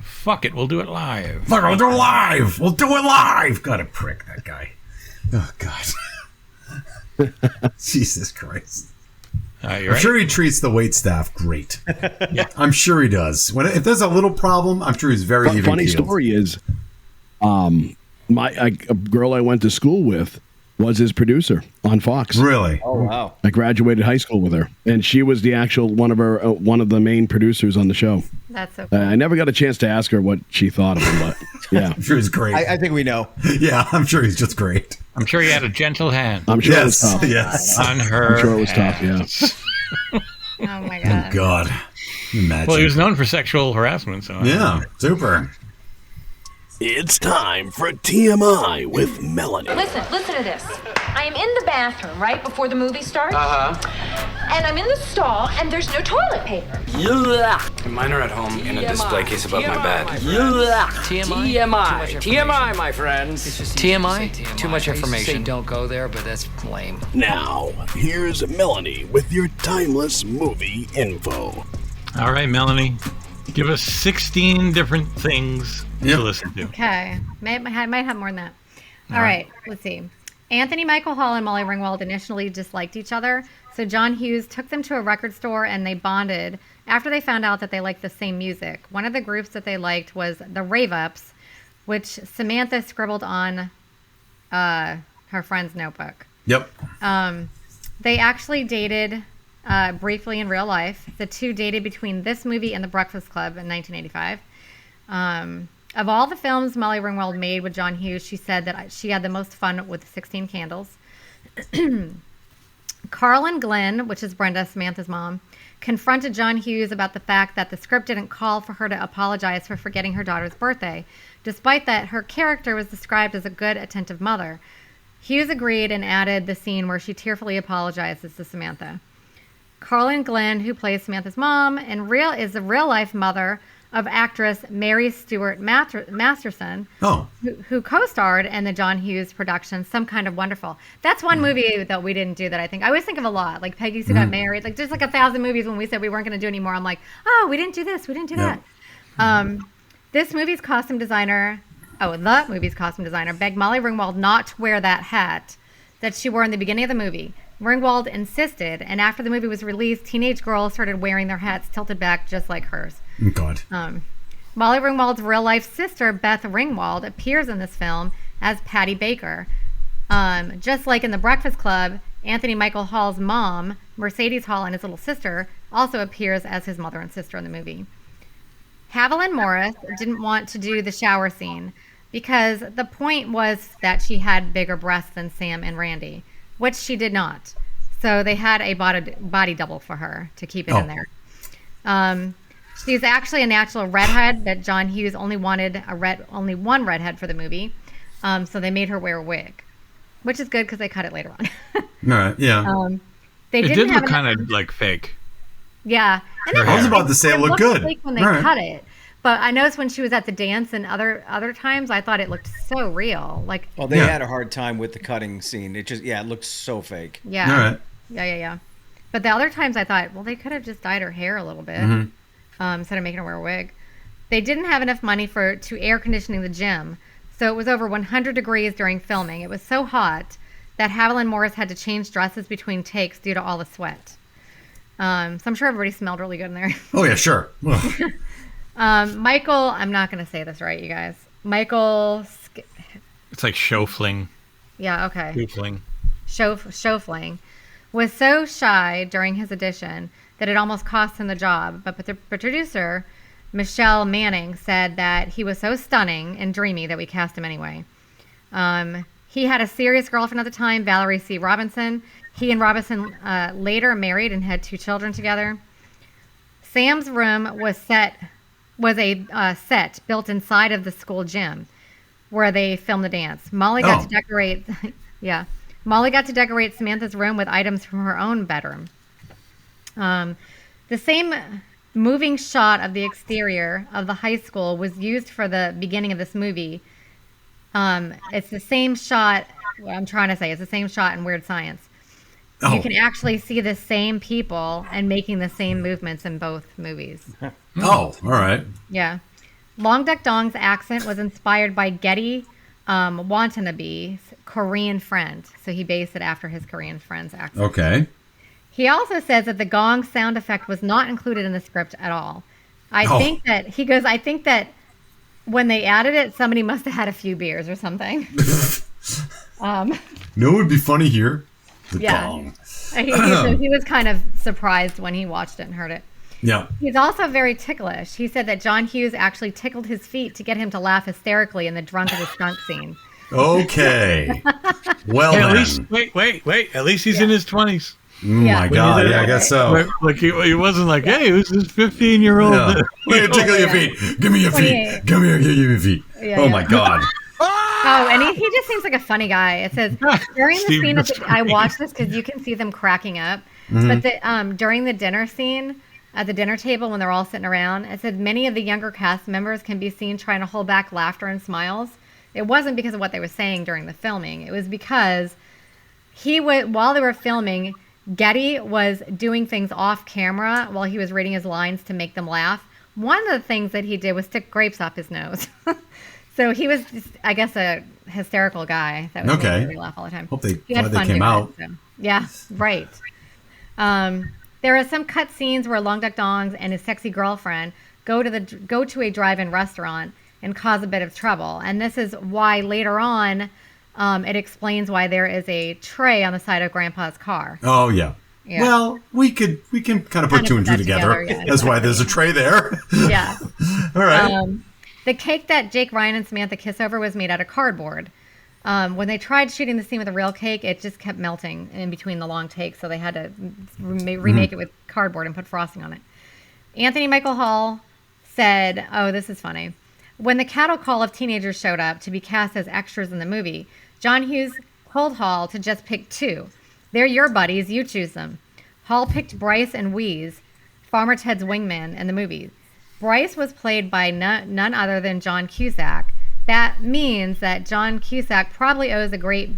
Fuck it, we'll do it live. Fuck, we'll do it live. We'll do it live. God, a prick, that guy. Oh God. Jesus Christ. You I'm ready? sure he treats the wait staff great. Yeah. I'm sure he does. If there's a little problem, I'm sure he's very even Funny keeled. story is, a girl I went to school with was his producer on Fox. Really? Oh wow. I graduated high school with her, and she was the actual one of the main producers on the show. That's so cool. I never got a chance to ask her what she thought of him, but yeah, I'm sure he's great. I think we know. Yeah, I'm sure he's just great. I'm sure he had a gentle hand I'm sure it was Yes. tough. Yes. on her. I'm sure it was tough. Yeah. hands. Oh my god. God. Imagine. Well, he was known for sexual harassment, so Yeah, super. It's time for TMI with Melanie. Listen to this. I am in the bathroom right before the movie starts. And I'm in the stall, and there's no toilet paper. And mine are at home in a display case above my bed. TMI, my friends. TMI? Too much information. Don't go there, but that's lame. Now, here's Melanie with your timeless movie info. All right, Melanie, give us 16 different things to listen to. Okay. Might have more than that. All right. Let's see. Anthony Michael Hall and Molly Ringwald initially disliked each other, so John Hughes took them to a record store and they bonded after they found out that they liked the same music. One of the groups that they liked was the Rave Ups, which Samantha scribbled on her friend's notebook. Yep. They actually dated briefly in real life. The two dated between this movie and The Breakfast Club in 1985. Of all the films Molly Ringwald made with John Hughes, she said that she had the most fun with 16 Candles. Carl and Glenn, which is Brenda, Samantha's mom, confronted John Hughes about the fact that the script didn't call for her to apologize for forgetting her daughter's birthday, despite that her character was described as a good, attentive mother. Hughes agreed and added the scene where she tearfully apologizes to Samantha. Carl and Glenn, who plays Samantha's mom, is the real-life mother of actress Mary Stuart Masterson, who co-starred in the John Hughes production Some Kind of Wonderful. That's one movie that we didn't do that I always think of a lot. Like Peggy Sue Got Married. Like there's like 1,000 movies when we said we weren't going to do anymore. I'm like, oh, we didn't do this, we didn't do that. The movie's costume designer, begged Molly Ringwald not to wear that hat that she wore in the beginning of the movie. Ringwald insisted, and after the movie was released, teenage girls started wearing their hats tilted back just like hers. God. Molly Ringwald's real-life sister, Beth Ringwald, appears in this film as Patty Baker. Just like in The Breakfast Club, Anthony Michael Hall's mom, Mercedes Hall, and his little sister also appears as his mother and sister in the movie. Haviland Morris didn't want to do the shower scene because the point was that she had bigger breasts than Sam and Randy, which she did not. So they had a body double for her to keep it in there. She's actually a natural redhead that John Hughes only wanted only one redhead for the movie. So they made her wear a wig, which is good because they cut it later on. All right, yeah. It did look kind of like fake. Yeah. And I was about to say it looked good. Fake when they cut it. But I noticed when she was at the dance and other times, I thought it looked so real. Like, well, they had a hard time with the cutting scene. It just, it looked so fake. Yeah. All right. Yeah. But the other times I thought, well, they could have just dyed her hair a little bit instead of making her wear a wig. They didn't have enough money to air conditioning the gym, so it was over 100 degrees during filming. It was so hot that Haviland Morris had to change dresses between takes due to all the sweat. So I'm sure everybody smelled really good in there. Oh, yeah, sure. Michael, I'm not going to say this right, you guys. Michael... It's like Schofling. Yeah, okay. Schofling. Schofling was so shy during his audition that it almost cost him the job. But the producer, Michelle Manning, said that he was so stunning and dreamy that we cast him anyway. He had a serious girlfriend at the time, Valerie C. Robinson. He and Robinson later married and had 2 children together. Sam's room was a set built inside of the school gym where they filmed the dance. Molly got to decorate. Molly got to decorate Samantha's room with items from her own bedroom. The same moving shot of the exterior of the high school was used for the beginning of this movie. It's the same shot. What I'm trying to say, it's the same shot in Weird Science. You can actually see the same people and making the same movements in both movies. All right. Yeah. Long Duck Dong's accent was inspired by Getty Watanabe's Korean friend. So he based it after his Korean friend's accent. Okay. He also says that the gong sound effect was not included in the script at all. I think that when they added it, somebody must have had a few beers or something. No, it would be funny here. The gong. He was kind of surprised when he watched it and heard it. Yeah. He's also very ticklish. He said that John Hughes actually tickled his feet to get him to laugh hysterically in the drunk of the skunk scene. Okay. Well, hey, then. At least, wait. At least he's in his 20s. My God. Yeah, I guess so. Like he wasn't like, hey, who's this 15-year-old? Yeah. Wait, tickle your feet. Give me your feet. Come here, give me your feet. Yeah, oh yeah. my God. Oh, and he just seems like a funny guy. It says during the Steve scene, I Lavoie. watched this because you can see them cracking up. But during the dinner scene at the dinner table when they're all sitting around, it said many of the younger cast members can be seen trying to hold back laughter and smiles. It wasn't because of what they were saying during the filming. It was because while they were filming, Getty was doing things off camera while he was reading his lines to make them laugh. One of the things that he did was stick grapes off his nose. So he was, just, I guess, a hysterical guy that was making me laugh all the time. Hope they He had glad they fun came doing out. it, so. Yeah, right. There are some cut scenes where Long Duck Dongs and his sexy girlfriend go to a drive-in restaurant and cause a bit of trouble. And this is why later on it explains why there is a tray on the side of Grandpa's car. Oh, yeah. Yeah. Well, we can kind of put two and two together. Yeah, That's why there's a tray there. Yeah. All right. The cake that Jake Ryan and Samantha kiss over was made out of cardboard. When they tried shooting the scene with a real cake, it just kept melting in between the long takes, so they had to remake it with cardboard and put frosting on it. Anthony Michael Hall said, oh, this is funny. When the cattle call of teenagers showed up to be cast as extras in the movie, John Hughes told Hall to just pick two. They're your buddies, you choose them. Hall picked Bryce and Wheeze, Farmer Ted's wingman in the movie. Bryce was played by none other than John Cusack. That means that John Cusack probably owes a great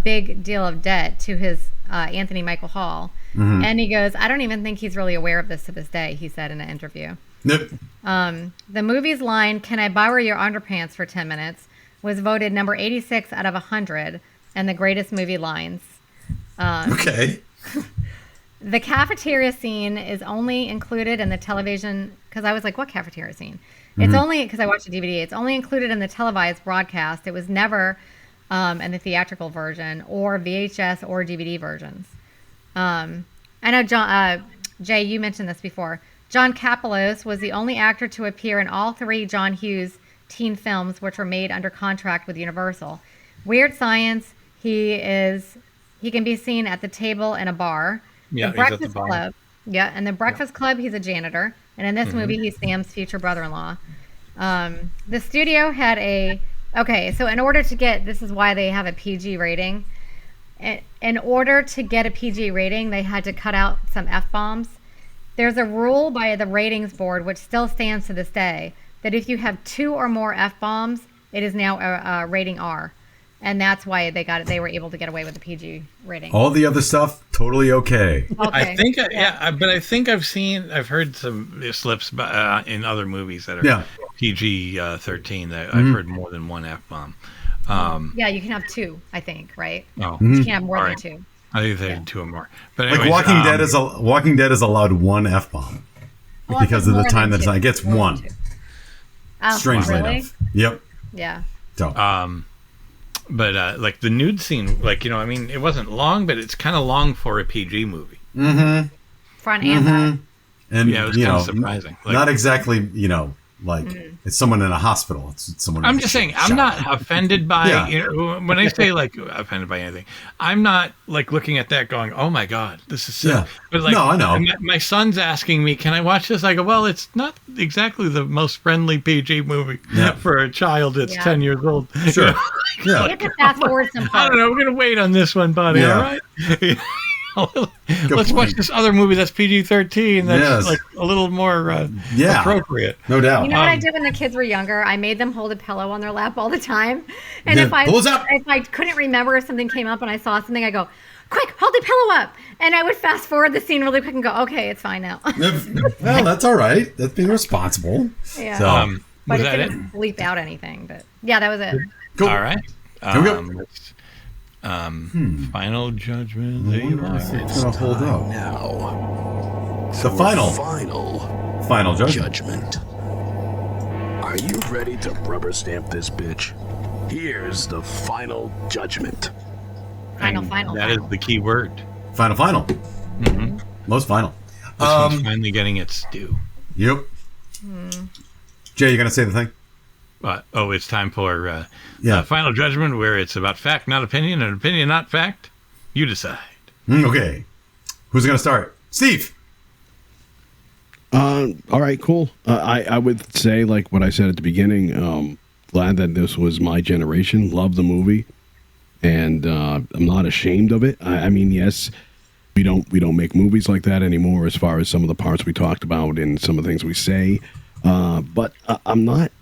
big deal of debt to his Anthony Michael Hall. Mm-hmm. And he goes, I don't even think he's really aware of this to this day, he said in an interview. Nope. The movie's line, "Can I borrow your underpants for 10 minutes?" was voted number 86 out of 100 and the greatest movie lines. Okay. The cafeteria scene is only included in the television, because I was like, what cafeteria scene? It's only, because I watched the DVD, it's only included in the televised broadcast. It was never in the theatrical version or VHS or DVD versions. I know, Jay, you mentioned this before. John Kapelos was the only actor to appear in all three John Hughes teen films, which were made under contract with Universal. Weird Science, he can be seen at the table in a bar. Yeah, the Breakfast Club. Yeah, and the Breakfast Club, he's a janitor. And in this movie, he's Sam's future brother-in-law. The studio had so in order to get, this is why they have a PG rating. In order to get a PG rating, they had to cut out some F-bombs. There's a rule by the ratings board, which still stands to this day, that if you have 2 or more F-bombs, it is now a rating R. And that's why they were able to get away with the PG rating. All the other stuff, totally okay. I think, but I think I've heard some slips in other movies that are PG-13 that I've heard more than one F-bomb. Yeah, you can have 2, I think, right? Oh, you can't have more than 2. I think they had 2 or more. But anyways, like Walking Dead is allowed 1 F-bomb because of the time that it gets 1. Strangely enough. Yep. Yeah. So. But like the nude scene, it wasn't long, but it's kind of long for a PG movie. Mm-hmm. Front and back. And yeah, it was kind of surprising. Not exactly, it's someone in a hospital. It's someone. I'm just saying, I'm not offended by when I say offended by anything. I'm not looking at that going, "Oh my God, this is sick." Yeah. But no, I know. My son's asking me, "Can I watch this?" I go, "Well, it's not exactly the most friendly PG movie for a child that's 10 years old." Sure. You have to fast forward some I don't know. We're gonna wait on this one, buddy. Yeah. All right. Let's watch this other movie that's PG-13 that's a little more appropriate. No doubt. You know what I did when the kids were younger? I made them hold a pillow on their lap all the time. And if I couldn't remember if something came up and I saw something, I go, "Quick, hold the pillow up." And I would fast forward the scene really quick and go, "Okay, it's fine now." Well, that's all right. That's being responsible. Yeah. So, but it didn't bleep out anything. But yeah, that was it. Cool. All right. Here we go. Final Judgment. It's gonna hold up Now, the final judgment. Are you ready to rubber stamp this bitch? Here's the final judgment. Final. That is the key word. Final. Mm-hmm. Most final. This one's finally getting its due. Yep. Jay, you gonna say the thing? It's time for Final Judgment, where it's about fact, not opinion, and opinion, not fact. You decide. Okay. Who's going to start? Steve. All right, cool. I would say, like what I said at the beginning, glad that this was my generation. Love the movie, and I'm not ashamed of it. I mean, yes, we don't make movies like that anymore, as far as some of the parts we talked about and some of the things we say. But I'm not.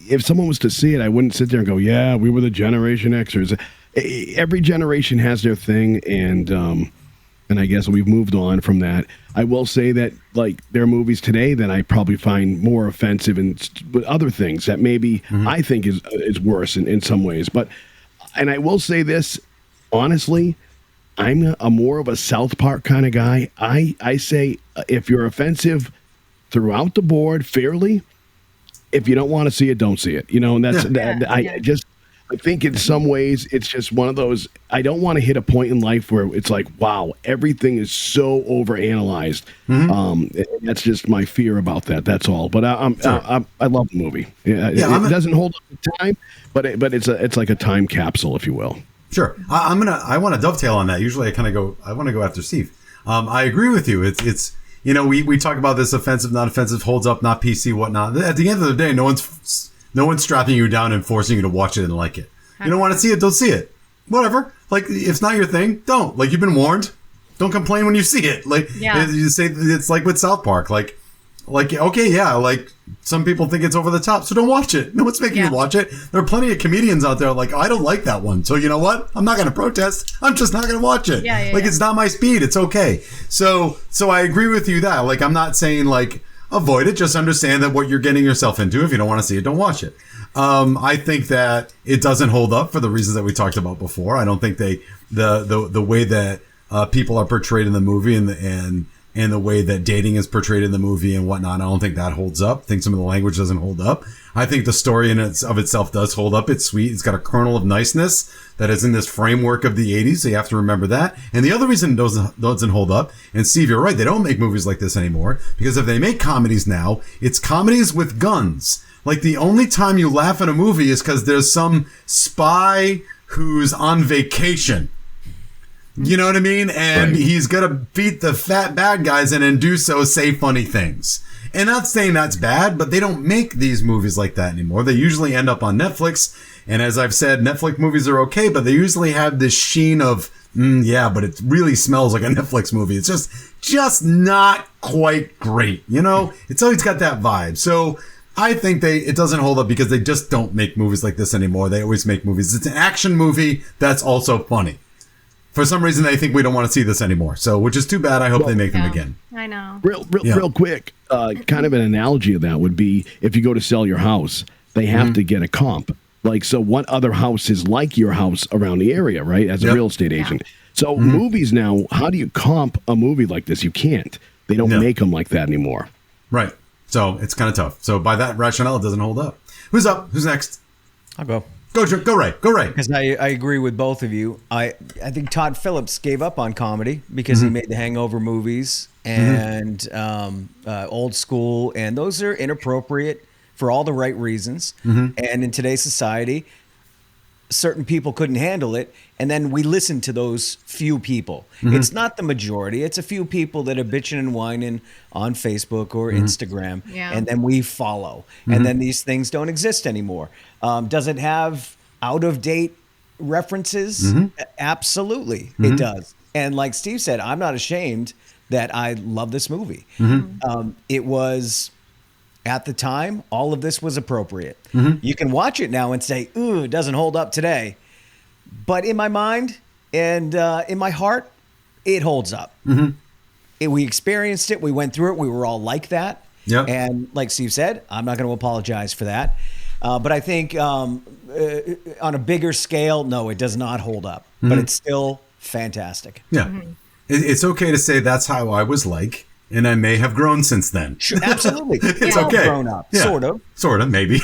If someone was to see it, I wouldn't sit there and go, "Yeah, we were the Generation Xers." Every generation has their thing, and I guess we've moved on from that. I will say that, like, there are movies today that I probably find more offensive and with other things that maybe I think is worse in some ways. But, and I will say this, honestly, I'm a more of a South Park kind of guy. I say if you're offensive throughout the board fairly, if you don't want to see it, don't see it. You know, and that's I think in some ways it's just one of those, I don't want to hit a point in life where it's like, wow, everything is so overanalyzed. That's just my fear about that. That's all. But I love the movie. It doesn't hold up the time, but it's like a time capsule, if you will. Sure. I want to dovetail on that. Usually I want to go after Steve. I agree with you. It's you know, we talk about this offensive, not offensive, holds up, not PC, whatnot. At the end of the day, no one's strapping you down and forcing you to watch it and like it. You don't want to see it, don't see it. Whatever. Like, if it's not your thing, don't. Like, you've been warned. Don't complain when you see it. Like, you say it's like with South Park. Like, okay, yeah, like, some people think it's over the top, so don't watch it. No one's making you watch it. There are plenty of comedians out there like, I don't like that one. So you know what? I'm not going to protest. I'm just not going to watch it. It's not my speed. It's okay. So I agree with you that. Like, I'm not saying, like, avoid it. Just understand that what you're getting yourself into. If you don't want to see it, don't watch it. I think that it doesn't hold up for the reasons that we talked about before. I don't think the way that people are portrayed in the movie and the way that dating is portrayed in the movie and whatnot, I don't think that holds up. I think some of the language doesn't hold up. I think the story of itself does hold up. It's sweet. It's got a kernel of niceness that is in this framework of the 80s, so you have to remember that. And the other reason it doesn't hold up, and Steve, you're right, they don't make movies like this anymore, because if they make comedies now, it's comedies with guns. Like, the only time you laugh at a movie is because there's some spy who's on vacation. You know what I mean? And he's going to beat the fat bad guys and then do so, say funny things. And not saying that's bad, but they don't make these movies like that anymore. They usually end up on Netflix. And as I've said, Netflix movies are okay, but they usually have this sheen of, but it really smells like a Netflix movie. It's just not quite great. You know, it's always got that vibe. So I think it doesn't hold up because they just don't make movies like this anymore. They always make movies. It's an action movie that's also funny. For some reason, they think we don't want to see this anymore. So, which is too bad. I hope they make them again. I know. Real quick, kind of an analogy of that would be if you go to sell your house, they have to get a comp. Like, so what other house is like your house around the area, right? As a real estate agent. So movies now, how do you comp a movie like this? You can't. They don't make them like that anymore. Right. So it's kind of tough. So by that rationale, it doesn't hold up. Who's up? Who's next? I'll go. Go Ray. Go Ray. Because I agree with both of you. I think Todd Phillips gave up on comedy because he made the Hangover movies and Old School, and those are inappropriate for all the right reasons. And in today's society, certain people couldn't handle it, and then we listen to those few people. It's not the majority. It's a few people that are bitching and whining on Facebook or Instagram, and then we follow. And then these things don't exist anymore. Does it have out-of-date references? Absolutely, it does. And like Steve said, I'm not ashamed that I love this movie. It was... At the time, all of this was appropriate. You can watch it now and say, ooh, it doesn't hold up today. But in my mind and in my heart, it holds up. We experienced it. We went through it. We were all like that. And like Steve said, I'm not going to apologize for that. But I think on a bigger scale, no, it does not hold up. But it's still fantastic. It's okay to say that's how I was like. And I may have grown since then. Sure, absolutely. It's okay. Grown up, sort of, maybe.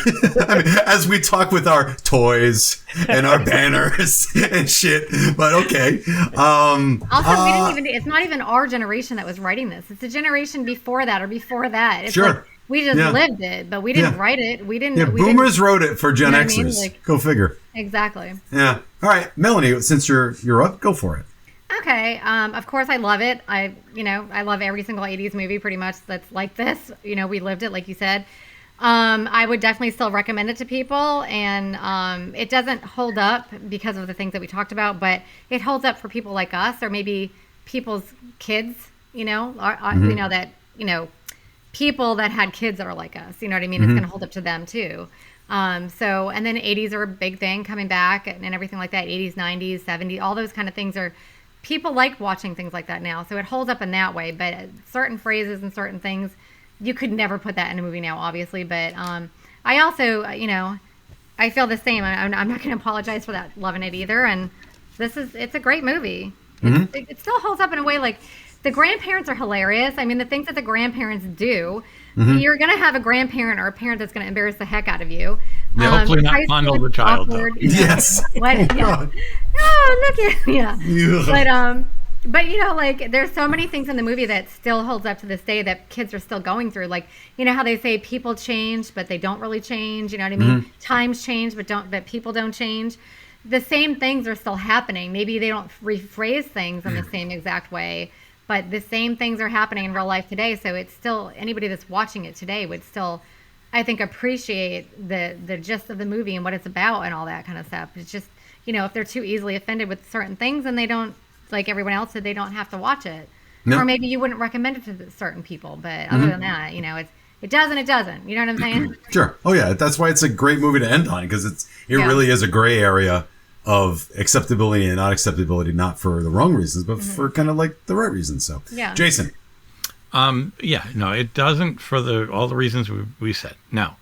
I mean, as we talk with our toys and our banners and shit, but okay. Also, we didn't even. It's not even our generation that was writing this. It's the generation before that or before that. It's like we just lived it, but we didn't write it. We didn't. Yeah, boomers wrote it for Gen Xers. I mean? Like, go figure. Exactly. Yeah. All right, Melanie. Since you're up, go for it. Okay. Of course, I love it. I love every single 80s movie pretty much that's like this. You know, we lived it, like you said. I would definitely still recommend it to people, and it doesn't hold up because of the things that we talked about, but it holds up for people like us, or maybe people's kids, you know, people that had kids that are like us, you know what I mean? It's going to hold up to them too. And then 80s are a big thing coming back and everything like that. 80s, 90s, 70s, all those kind of things people like watching things like that now. So it holds up in that way, but certain phrases and certain things, you could never put that in a movie now, obviously. But I also, I feel the same. I'm not going to apologize for that, loving it either. And it's a great movie. It still holds up in a way. Like, the grandparents are hilarious. I mean, the things that the grandparents do, you're going to have a grandparent or a parent that's going to embarrass the heck out of you. Yeah, hopefully not fondle the child, though. Yes. What? Yeah. Oh, look at yeah. But like, there's so many things in the movie that still holds up to this day that kids are still going through. Like, you know how they say people change, but they don't really change. You know what I mean? Times change, but people don't change. The same things are still happening. Maybe they don't rephrase things in the same exact way, but the same things are happening in real life today. So it's still, anybody that's watching it today would still, I think, appreciate the gist of the movie and what it's about and all that kind of stuff. It's just, if they're too easily offended with certain things and they don't, like everyone else said, they don't have to watch it. No. Or maybe you wouldn't recommend it to certain people. But other than that, it does and it doesn't. You know what I'm saying? Sure. Oh, yeah. That's why it's a great movie to end on, because it really is a gray area of acceptability and not acceptability, not for the wrong reasons, but for kind of like the right reasons. So, Jason. No, it doesn't for all the reasons we said. Now,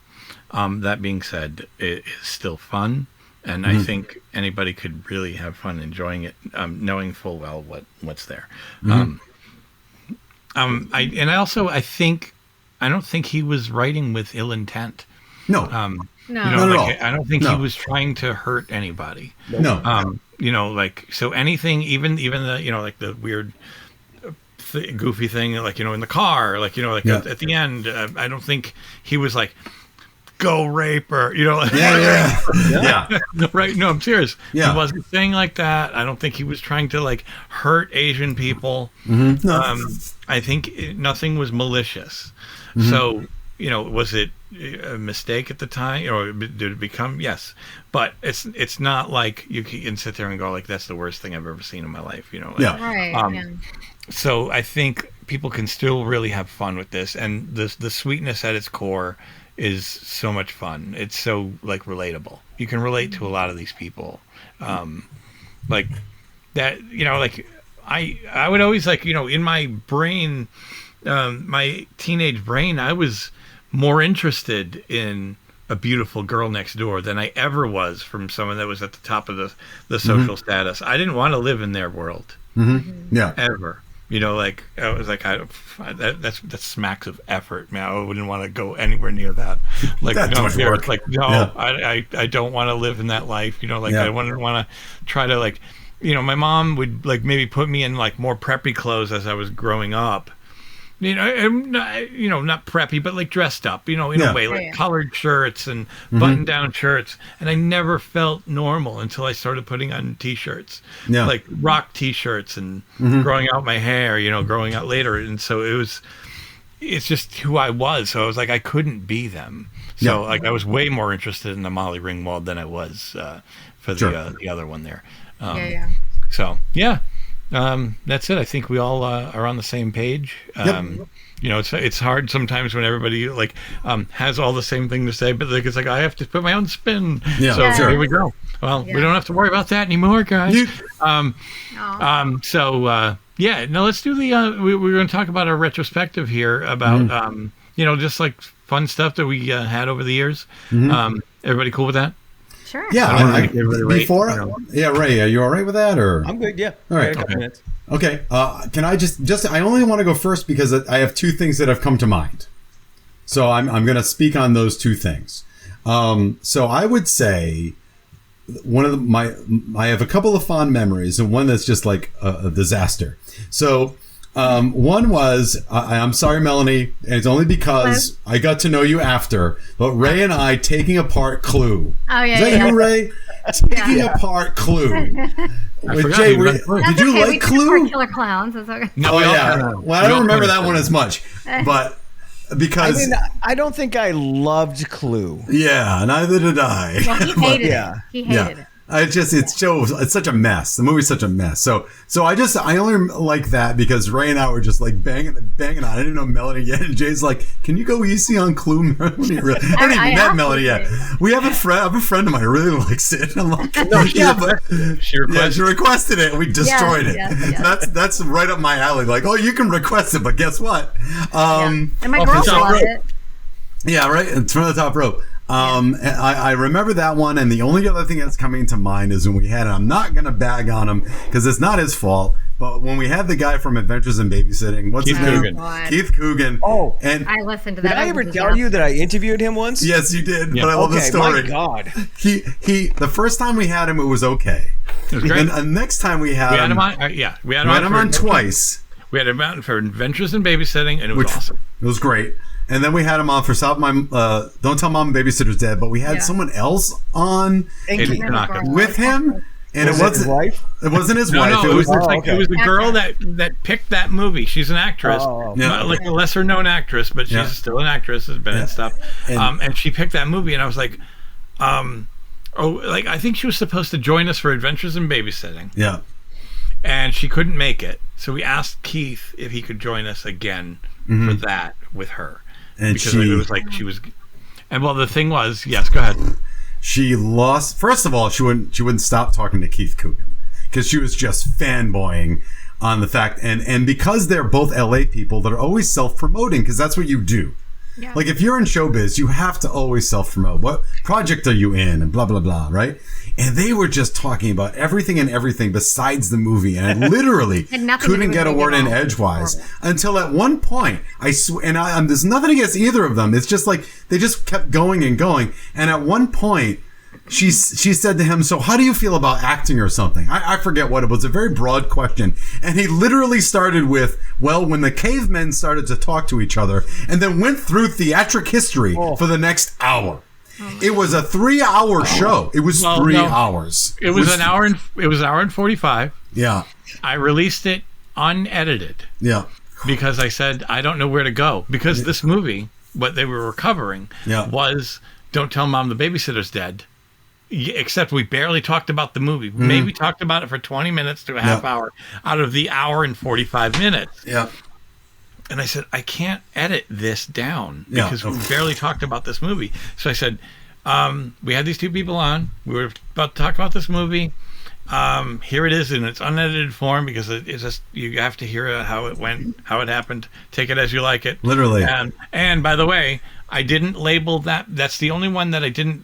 that being said, it is still fun. And I think anybody could really have fun enjoying it, knowing full well what's there. I don't think he was writing with ill intent. No. No. I don't think he was trying to hurt anybody. No. So anything, even the like the weird goofy thing, like in the car, like at the end, I don't think he was like, go rape her, yeah. Right? No, I'm serious. Yeah. He wasn't saying like that. I don't think he was trying to like hurt Asian people. No. I think nothing was malicious. So, was it a mistake at the time, or did it become? Yes, but it's not like you can sit there and go like, that's the worst thing I've ever seen in my life. Right. So I think people can still really have fun with this, and the sweetness at its core is so much fun. It's so like relatable. You can relate to a lot of these people, like that. Like I would always like in my brain, my teenage brain, I was more interested in a beautiful girl next door than I ever was from someone that was at the top of the social status. I didn't want to live in their world, yeah, ever. Like I was like, that smacks of effort, man. I wouldn't want to go anywhere near that. Like, that's much work. Like, no, yeah. I don't want to live in that life. I wouldn't want to try to like, my mom would like maybe put me in like more preppy clothes as I was growing up. Not preppy, but like dressed up, in a way, like collared shirts and button-down shirts. And I never felt normal until I started putting on T-shirts, like rock T-shirts and growing out my hair, growing out later. And so it's just who I was. So I was like, I couldn't be them. So like I was way more interested in the Molly Ringwald than I was for the other one there. So, yeah. That's it. I think we all are on the same page. It's hard sometimes when everybody like has all the same thing to say, but like it's like I have to put my own spin. Here we go. Well, we don't have to worry about that anymore, guys. Let's do the. We're going to talk about our retrospective here about just like fun stuff that we had over the years. Everybody cool with that? Sure. Yeah. Ray, are you all right with that? Or I'm good. Yeah. All right. Okay. Can I just? I only want to go first because I have two things that have come to mind. So I'm going to speak on those two things. So I would say one of I have a couple of fond memories and one that's just like a disaster. So. One was, I'm sorry, Melanie, and it's only because I got to know you after, but Ray and I taking apart Clue. Oh, yeah. Is that you, Ray? Taking apart Clue. With Jay, did you like Clue? Killer Clowns. No, yeah. Well, I don't remember that one as much, but because I don't think I loved Clue. Yeah, neither did I. Well, he hated it. He hated it. It's such a mess. The movie's such a mess. So I only like that because Ray and I were just like banging on. I didn't know Melanie yet, and Jay's like, "Can you go easy on Clue?" I haven't even met Melanie yet. We have a friend. I have a friend of mine who really likes it. I'm like, she requested it. And we destroyed it. Yes. That's right up my alley. Like, oh, you can request it, but guess what? And my girl loved it. Yeah, right. It's from the top rope. I remember that one, and the only other thing that's coming to mind is when we had, and I'm not going to bag on him because it's not his fault, but when we had the guy from Adventures in Babysitting, what's his name? Keith Coogan. Oh, and I listened to that. Did I ever tell you that I interviewed him once? Yes, you did. Yeah. But I love the story. My God, he. The first time we had him, it was okay. It was great. And the next time we had him on, we had him on twice. We had him on for Adventures in Babysitting, and it was awesome. It was great. And then we had him on for Don't Tell Mom Babysitter's Dead, but we had someone else on with him, and it wasn't his wife. It wasn't his wife. No, it was the girl that picked that movie. She's an actress, like a lesser known actress, but she's still an actress. Has been in stuff, and she picked that movie, and I was like, I think she was supposed to join us for Adventures in Babysitting. Yeah. And she couldn't make it, so we asked Keith if he could join us again for that with her. And because it was like she was, and well, the thing was, yes, go ahead. She lost. First of all, she wouldn't stop talking to Keith Coogan because she was just fanboying on the fact, and because they're both LA people that are always self-promoting because that's what you do. Yeah. Like if you're in showbiz, you have to always self-promote. What project are you in, and blah blah blah, right? And they were just talking about everything and everything besides the movie, and I literally couldn't get a word in edgewise until at one point I swear, and there's nothing against either of them. It's just like they just kept going and going, and at one point she said to him, "So how do you feel about acting or something?" I forget what it was. A very broad question, and he literally started with, "Well, when the cavemen started to talk to each other," and then went through theatric history for the next hour. It was a 3-hour show. It was 3 hours. It was an hour and 45. Yeah. I released it unedited. Yeah. Because I said I don't know where to go because this movie, what they were covering, was Don't Tell Mom the Babysitter's Dead. Except we barely talked about the movie. Maybe talked about it for 20 minutes to a half hour out of the hour and 45 minutes. Yeah. And I said, I can't edit this down because we barely talked about this movie. So I said, we had these two people on. We were about to talk about this movie. Here it is in its unedited form because it's just you have to hear how it went, how it happened. Take it as you like it. Literally. And by the way, I didn't label that. That's the only one that I didn't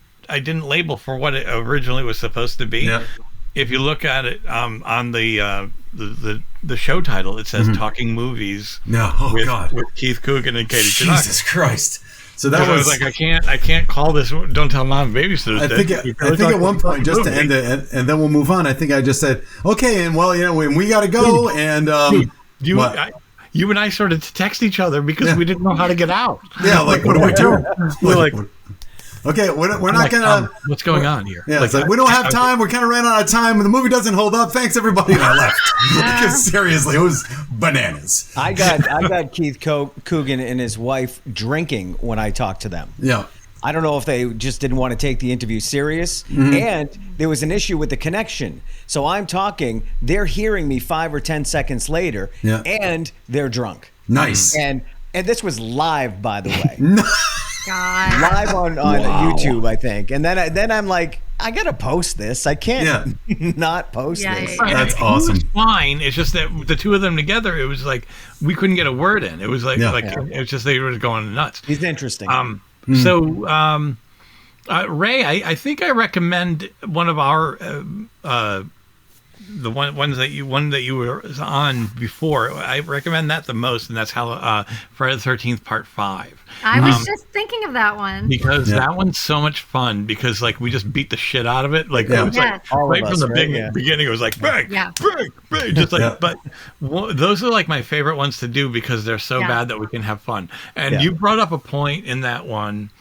label for what it originally was supposed to be. Yeah. If you look at it on the show title, it says "Talking Movies." With Keith Coogan and Katie Tanaka. Jesus Christ! So that was like I can't call this "Don't Tell Mom Babysitter's Dead." I think at one point, just to end it, and then we'll move on. I think I just said, "Okay," and well, when we got to go, and you and I started to text each other because we didn't know how to get out. Yeah, like what do we do? We're like. Okay, we're not gonna. What's going on here? Yeah, it's like we don't have time. We kind of ran out of time. The movie doesn't hold up. Thanks everybody, and I left. Because seriously, it was bananas. I got Keith Coogan and his wife drinking when I talked to them. Yeah. I don't know if they just didn't want to take the interview serious, and there was an issue with the connection. So I'm talking, they're hearing me 5 or 10 seconds later, and they're drunk. Nice. And this was live, by the way. God. Live on YouTube, I think. And then I'm like, I gotta post this. I can't not post this. Yeah. That's awesome. It was fine. It's just that the two of them together, it was like we couldn't get a word in. It was like it was just they were going nuts. He's interesting. So Ray, I think I recommend one of our the one that you were on before. I recommend that the most, and that's how Friday the 13th Part 5. I was just thinking of that one because that one's so much fun because like we just beat the shit out of it. Like it was like right from the beginning, it was like bang, bang, bang, just like. But those are like my favorite ones to do because they're so bad that we can have fun. And you brought up a point in that one.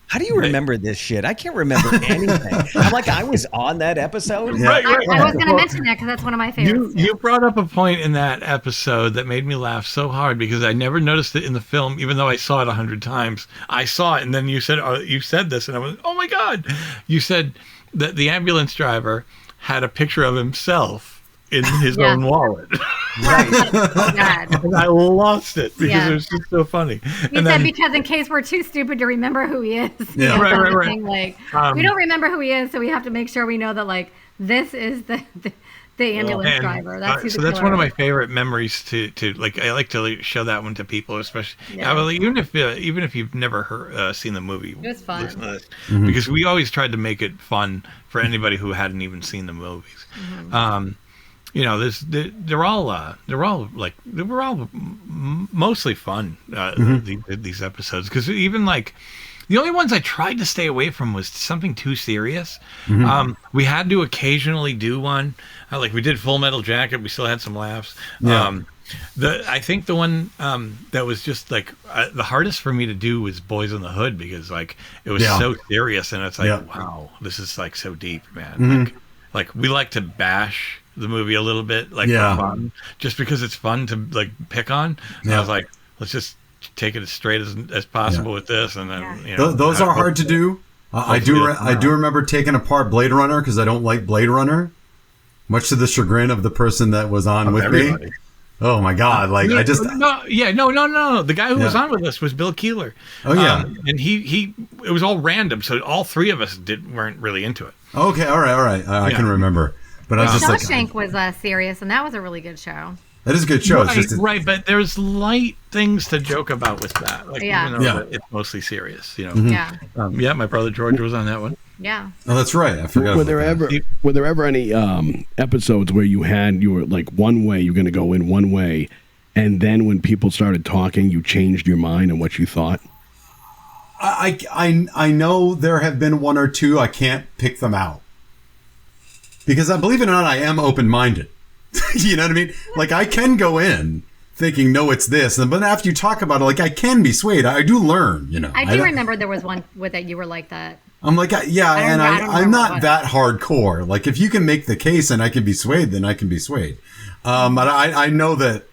How do you remember this shit? I can't remember anything. I'm like, I was on that episode. Right. I was going to mention that because that's one of my favorites. You brought up a point in that episode that made me laugh so hard because I never noticed it in the film, even though I saw it 100 times. I saw it, and then you said this, and I was, oh my God. You said that the ambulance driver had a picture of himself in his own wallet. Right. And I lost it because it was just so funny. He said, because in case we're too stupid to remember who he is. Yeah, right. Like, we don't remember who he is, so we have to make sure we know that, like, this is the ambulance driver. That's who the that's killer one of my is. favorite memories to like. I like to show that one to people, especially even if you've never seen the movie. It was fun because we always tried to make it fun for anybody who hadn't even seen the movies. You know, they're all mostly fun. These episodes, because even like the only ones I tried to stay away from was something too serious. We had to occasionally do one, like we did Full Metal Jacket. We still had some laughs. I think the one that was just like the hardest for me to do was Boys in the Hood, because like it was so serious, and it's like wow, this is like so deep, man. Like we like to bash the movie a little bit, like for fun, just because it's fun to like pick on. And I was like, let's just take it as straight as possible with this, and then you know, those are hard to do. I do remember taking apart Blade Runner because I don't like Blade Runner, much to the chagrin of the person that was on with me. Oh my God! Like no. The guy who was on with us was Bill Keeler. Oh yeah, and he it was all random, so all three of us weren't really into it. Okay, all right. I can remember. But I was just like, Shawshank was serious, and that was a really good show. That is a good show. Right, it's just right, but there's light things to joke about with that. Like, even though it's mostly serious, you know. My brother George was on that one. Yeah. Oh, that's right. I forgot. Were there ever any episodes where you were like one way, you're going to go in one way, and then when people started talking, you changed your mind on what you thought? I know there have been one or two. I can't pick them out. Because believe it or not, I am open-minded. You know what I mean? Like, I can go in thinking, no, it's this. But after you talk about it, like, I can be swayed. I do learn, you know. I do remember there was one that you were like that. I'm like, I'm not that hardcore. Like, if you can make the case and I can be swayed, then I can be swayed. But I know that,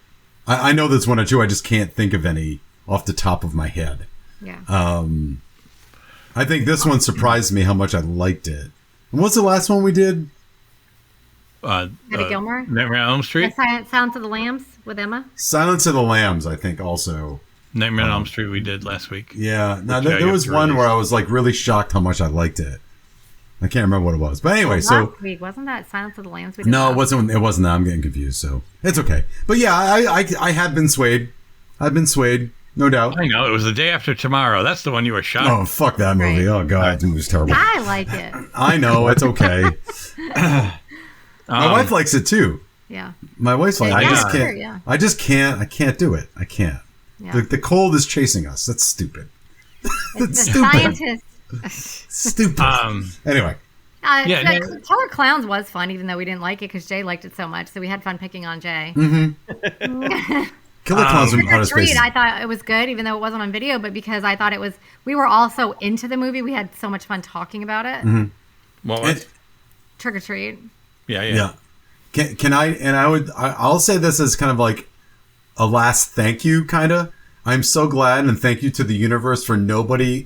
I know there's one or two. I just can't think of any off the top of my head. Yeah. I think this one surprised me how much I liked it. And what's the last one we did? Happy Gilmore? Nightmare on Elm Street? Silence of the Lambs with Emma? Silence of the Lambs, I think, also. Nightmare on Elm Street we did last week. Yeah. Now, there was one where I was, like, really shocked how much I liked it. I can't remember what it was. But anyway, last week, wasn't that Silence of the Lambs? No, it wasn't that. I'm getting confused, so it's okay. But yeah, I have been swayed. I've been swayed, no doubt. I know. It was The Day After Tomorrow. That's the one you were shocked. Oh, fuck that movie. Right. Oh, God, that movie's terrible. I like it. I know. It's okay. My wife likes it too. Yeah. My wife's like, I just can't. Yeah. I just can't. I can't do it. I can't. Yeah. The cold is chasing us. That's stupid. That's stupid. Stupid. Anyway. Killer Clowns was fun, even though we didn't like it because Jay liked it so much. So we had fun picking on Jay. Mm-hmm. Killer Clowns were hardest spaces. I thought it was good, even though it wasn't on video, but because I thought we were all so into the movie, we had so much fun talking about it. Mm-hmm. What? Trick or Treat. Yeah. Can I? And I'll say this as kind of like a last thank you, kind of. I'm so glad and thank you to the universe for nobody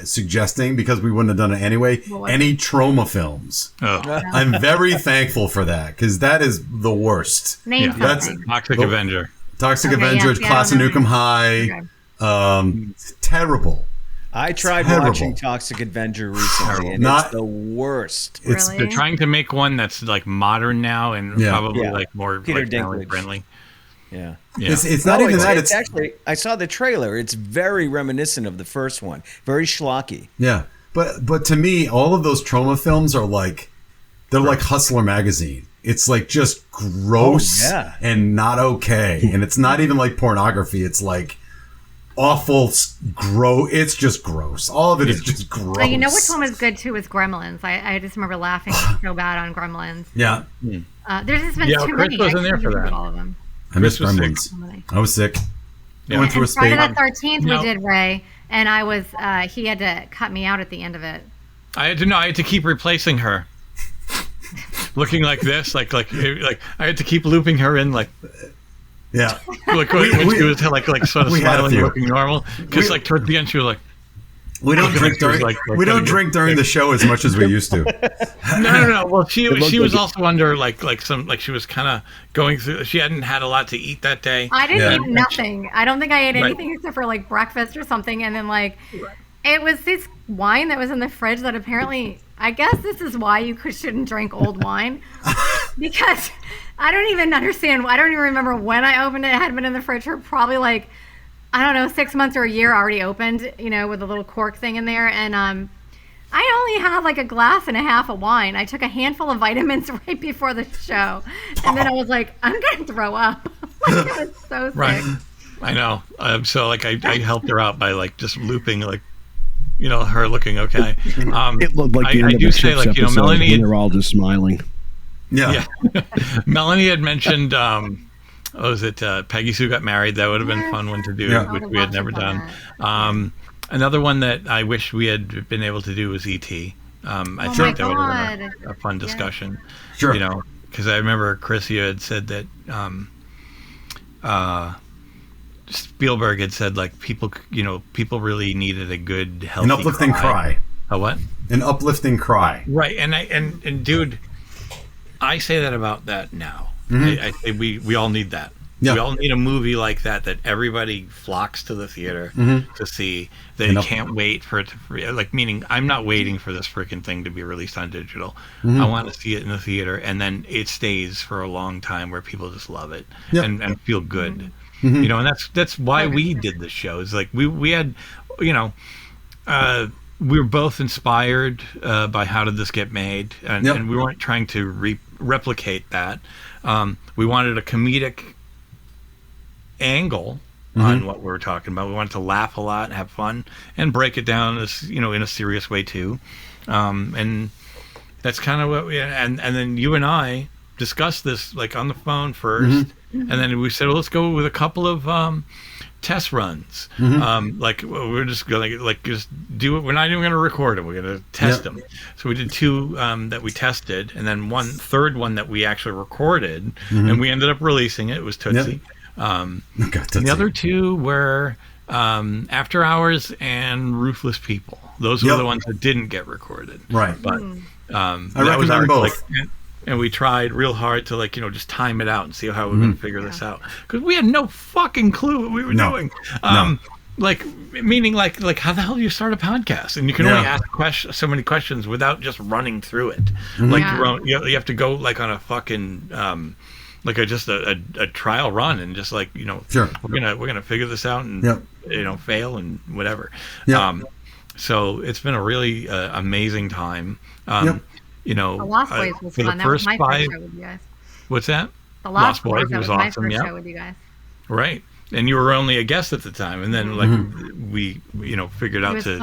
suggesting, because we wouldn't have done it anyway, any trauma films. Oh. I'm very thankful for that, because that is the worst. Name That's Toxic Avenger. Toxic Avenger, Class of Nukem High. Okay. Terrible. I tried watching Toxic Avenger recently, and it's the worst. They're trying to make one that's like modern now and probably like more Peter Dinklage friendly. Yeah. It's not even that. It's actually, I saw the trailer. It's very reminiscent of the first one. Very schlocky. Yeah. But to me, all of those trauma films are like, they're like Hustler magazine. It's like just gross and not okay. And it's not even like pornography. It's like awful, gross. It's just gross. All of it is just gross. You know which one was good too was Gremlins. I just remember laughing so bad on Gremlins. Yeah. There's just been too many. Chris wasn't there for that. All of them. I missed Gremlins. I was sick. I went through a spate. Friday the 13th we did, Ray, and I was he had to cut me out at the end of it. I had to keep replacing her. Looking like this, like I had to keep looping her in, like yeah, like when she was like sort of smiling, looking normal. Because like towards the end, she was like, "We don't drink during during the show as much as we used to." No. Well, she was also under she was kind of going through. She hadn't had a lot to eat that day. I didn't eat nothing. I don't think I ate anything except for like breakfast or something, and then it was this wine that was in the fridge that apparently, I guess this is why you shouldn't drink old wine, because I don't even understand. I don't even remember when I opened it. It had been in the fridge for probably like, I don't know, 6 months or a year already opened, with a little cork thing in there. And I only had like a glass and a half of wine. I took a handful of vitamins right before the show. And then I was like, I'm going to throw up. It was so sick. Right. I know. So like I helped her out by like just looping like, her looking okay. It looked like the end of the Chips episode, Melanie. They're all just smiling. Yeah. Melanie had mentioned, Peggy Sue Got Married. That would have been a fun one to do, which we had never done. Another one that I wish we had been able to do was E.T. I think that would have been a fun discussion. Sure. Because I remember Chris, you had said that Spielberg had said like people really needed a good, healthy, an uplifting cry. A what? An uplifting cry. Right, and dude, I say that about that now. Mm-hmm. I say we all need that. Yeah. We all need a movie like that everybody flocks to the theater to see. They can't wait for it to meaning I'm not waiting for this freaking thing to be released on digital. I want to see it in the theater, and then it stays for a long time where people just love it and feel good. And that's why we did this show. It's like we had, we were both inspired by How Did This Get Made, and we weren't trying to replicate that. We wanted a comedic angle on what we were talking about. We wanted to laugh a lot, have fun, and break it down as in a serious way too. And that's kind of what we and then you and I discussed this like on the phone first. And then we said, well, let's go with a couple of test runs. We're just going to just do it. We're not even going to record it. We're going to test them. So we did 2 that we tested, and then one third one that we actually recorded, and we ended up releasing it. It was Tootsie. The other 2 were After Hours and Ruthless People. Those were the ones that didn't get recorded. Right. But I recommend both. And we tried real hard to just time it out and see how we were going to figure this out, because we had no fucking clue what we were doing. Meaning how the hell do you start a podcast? And you can only ask so many questions without just running through it. You have to go on a fucking a trial run and just we're gonna figure this out and fail and whatever. So it's been a really amazing time. The Lost Boys was fun. That was my first show with you guys. What's that? The Lost Boys was my awesome. first show with you guys. Right, and you were only a guest at the time, and then we figured out to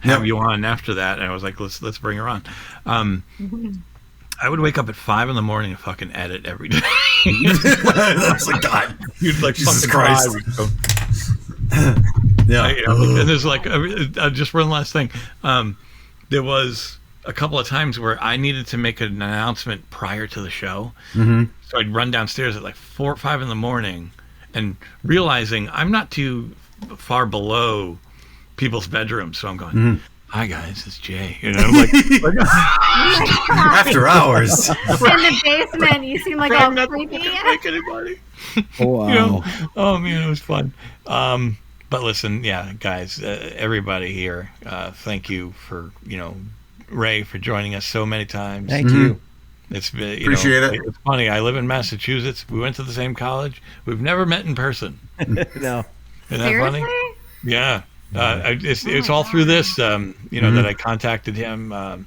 have you on after that, and I was like, let's bring her on. I would wake up at 5 a.m. and fucking edit every day. That's like God. You'd Jesus fucking Christ. And there's just one last thing. There was a couple of times where I needed to make an announcement prior to the show. So I'd run downstairs at 4 or 5 in the morning and realizing I'm not too far below people's bedrooms. So I'm going, hi guys, it's Jay. After Hours. In the basement, you seem like all creepy. Like anybody. Wow. Oh man, it was fun. But listen, guys, everybody here, thank you for, Ray, for joining us so many times. Thank you. It's been, Appreciate it. It's funny. I live in Massachusetts. We went to the same college. We've never met in person. No. Isn't that Seriously? funny? Yeah. It's all through this, that I contacted him. I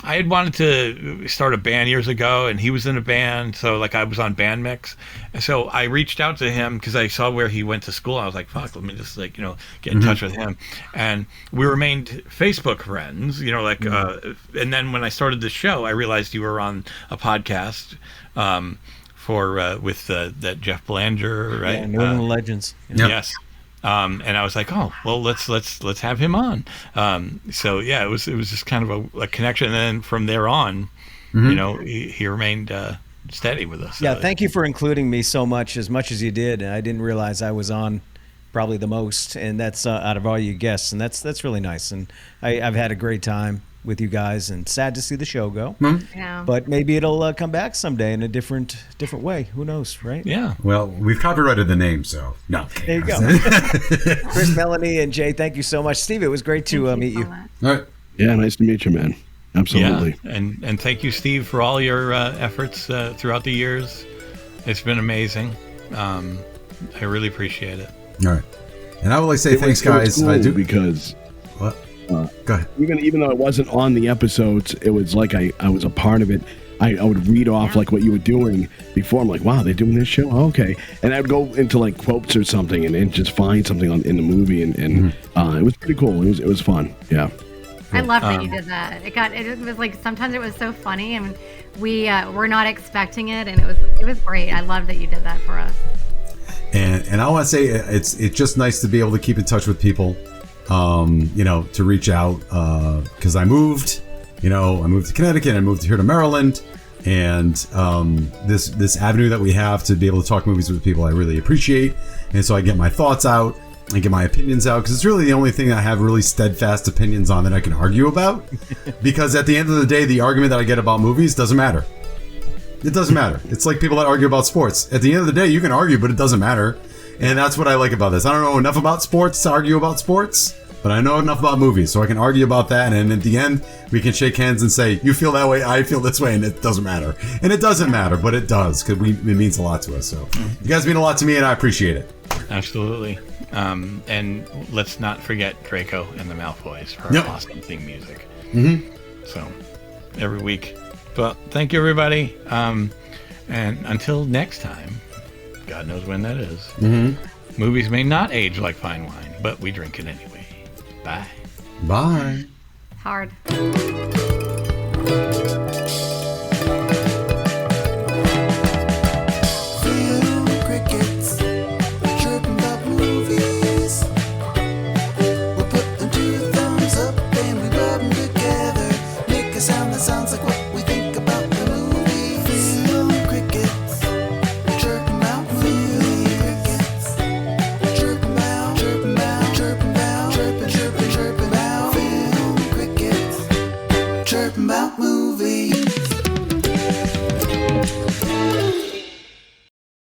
had wanted to start a band years ago, and he was in a band, so I was on Band Mix, and so I reached out to him because I saw where he went to school. I was like, fuck, let me just get in touch with him, and we remained Facebook friends. And then when I started the show, I realized you were on a podcast with that Jeff Belanger, right? Yeah, New England Legends. Yes. And I was like, oh, well, let's have him on. So yeah, it was just kind of a connection. And then from there on, he remained steady with us. Yeah, thank you for including me so much as you did. I didn't realize I was on probably the most, and that's out of all you guests, and that's really nice. And I've had a great time with you guys, and sad to see the show go. Yeah. But maybe it'll come back someday in a different way. Who knows, right? Yeah. Well, we've copyrighted the name, so no. There you go. Chris, Melanie, and Jay, thank you so much. Steve, it was great to meet you. All right. Yeah, nice to meet you, man. Absolutely. Yeah. And thank you, Steve, for all your efforts throughout the years. It's been amazing. I really appreciate it. All right. And I would like to say thanks, guys. Cool I do because what? Go ahead. Even though I wasn't on the episodes, it was like I was a part of it. I would read off like what you were doing before. I'm like, wow, they're doing this show? Oh, okay. And I'd go into like quotes or something and just find something in the movie, and it was pretty cool. It was fun. Yeah. I love that you did that. It was like sometimes it was so funny, and we were not expecting it, and it was great. I love that you did that for us. And I want to say it's just nice to be able to keep in touch with people, to reach out, because I moved to Connecticut, I moved here to Maryland, and this avenue that we have to be able to talk movies with people I really appreciate, and so I get my thoughts out and get my opinions out, because it's really the only thing I have really steadfast opinions on that I can argue about, because at the end of the day, the argument that I get about movies doesn't matter. It doesn't matter. It's like people that argue about sports. At the end of the day, you can argue, but it doesn't matter. And that's what I like about this. I don't know enough about sports to argue about sports, but I know enough about movies, so I can argue about that. And at the end, we can shake hands and say, you feel that way, I feel this way, and it doesn't matter. And it doesn't matter, but it does, because it means a lot to us. So you guys mean a lot to me, and I appreciate it. Absolutely. And let's not forget Draco and the Malfoys for awesome theme music. So every week. But thank you, everybody. And until next time, God knows when that is. Movies may not age like fine wine, but we drink it anyway. Bye. Bye. Hard. About movies.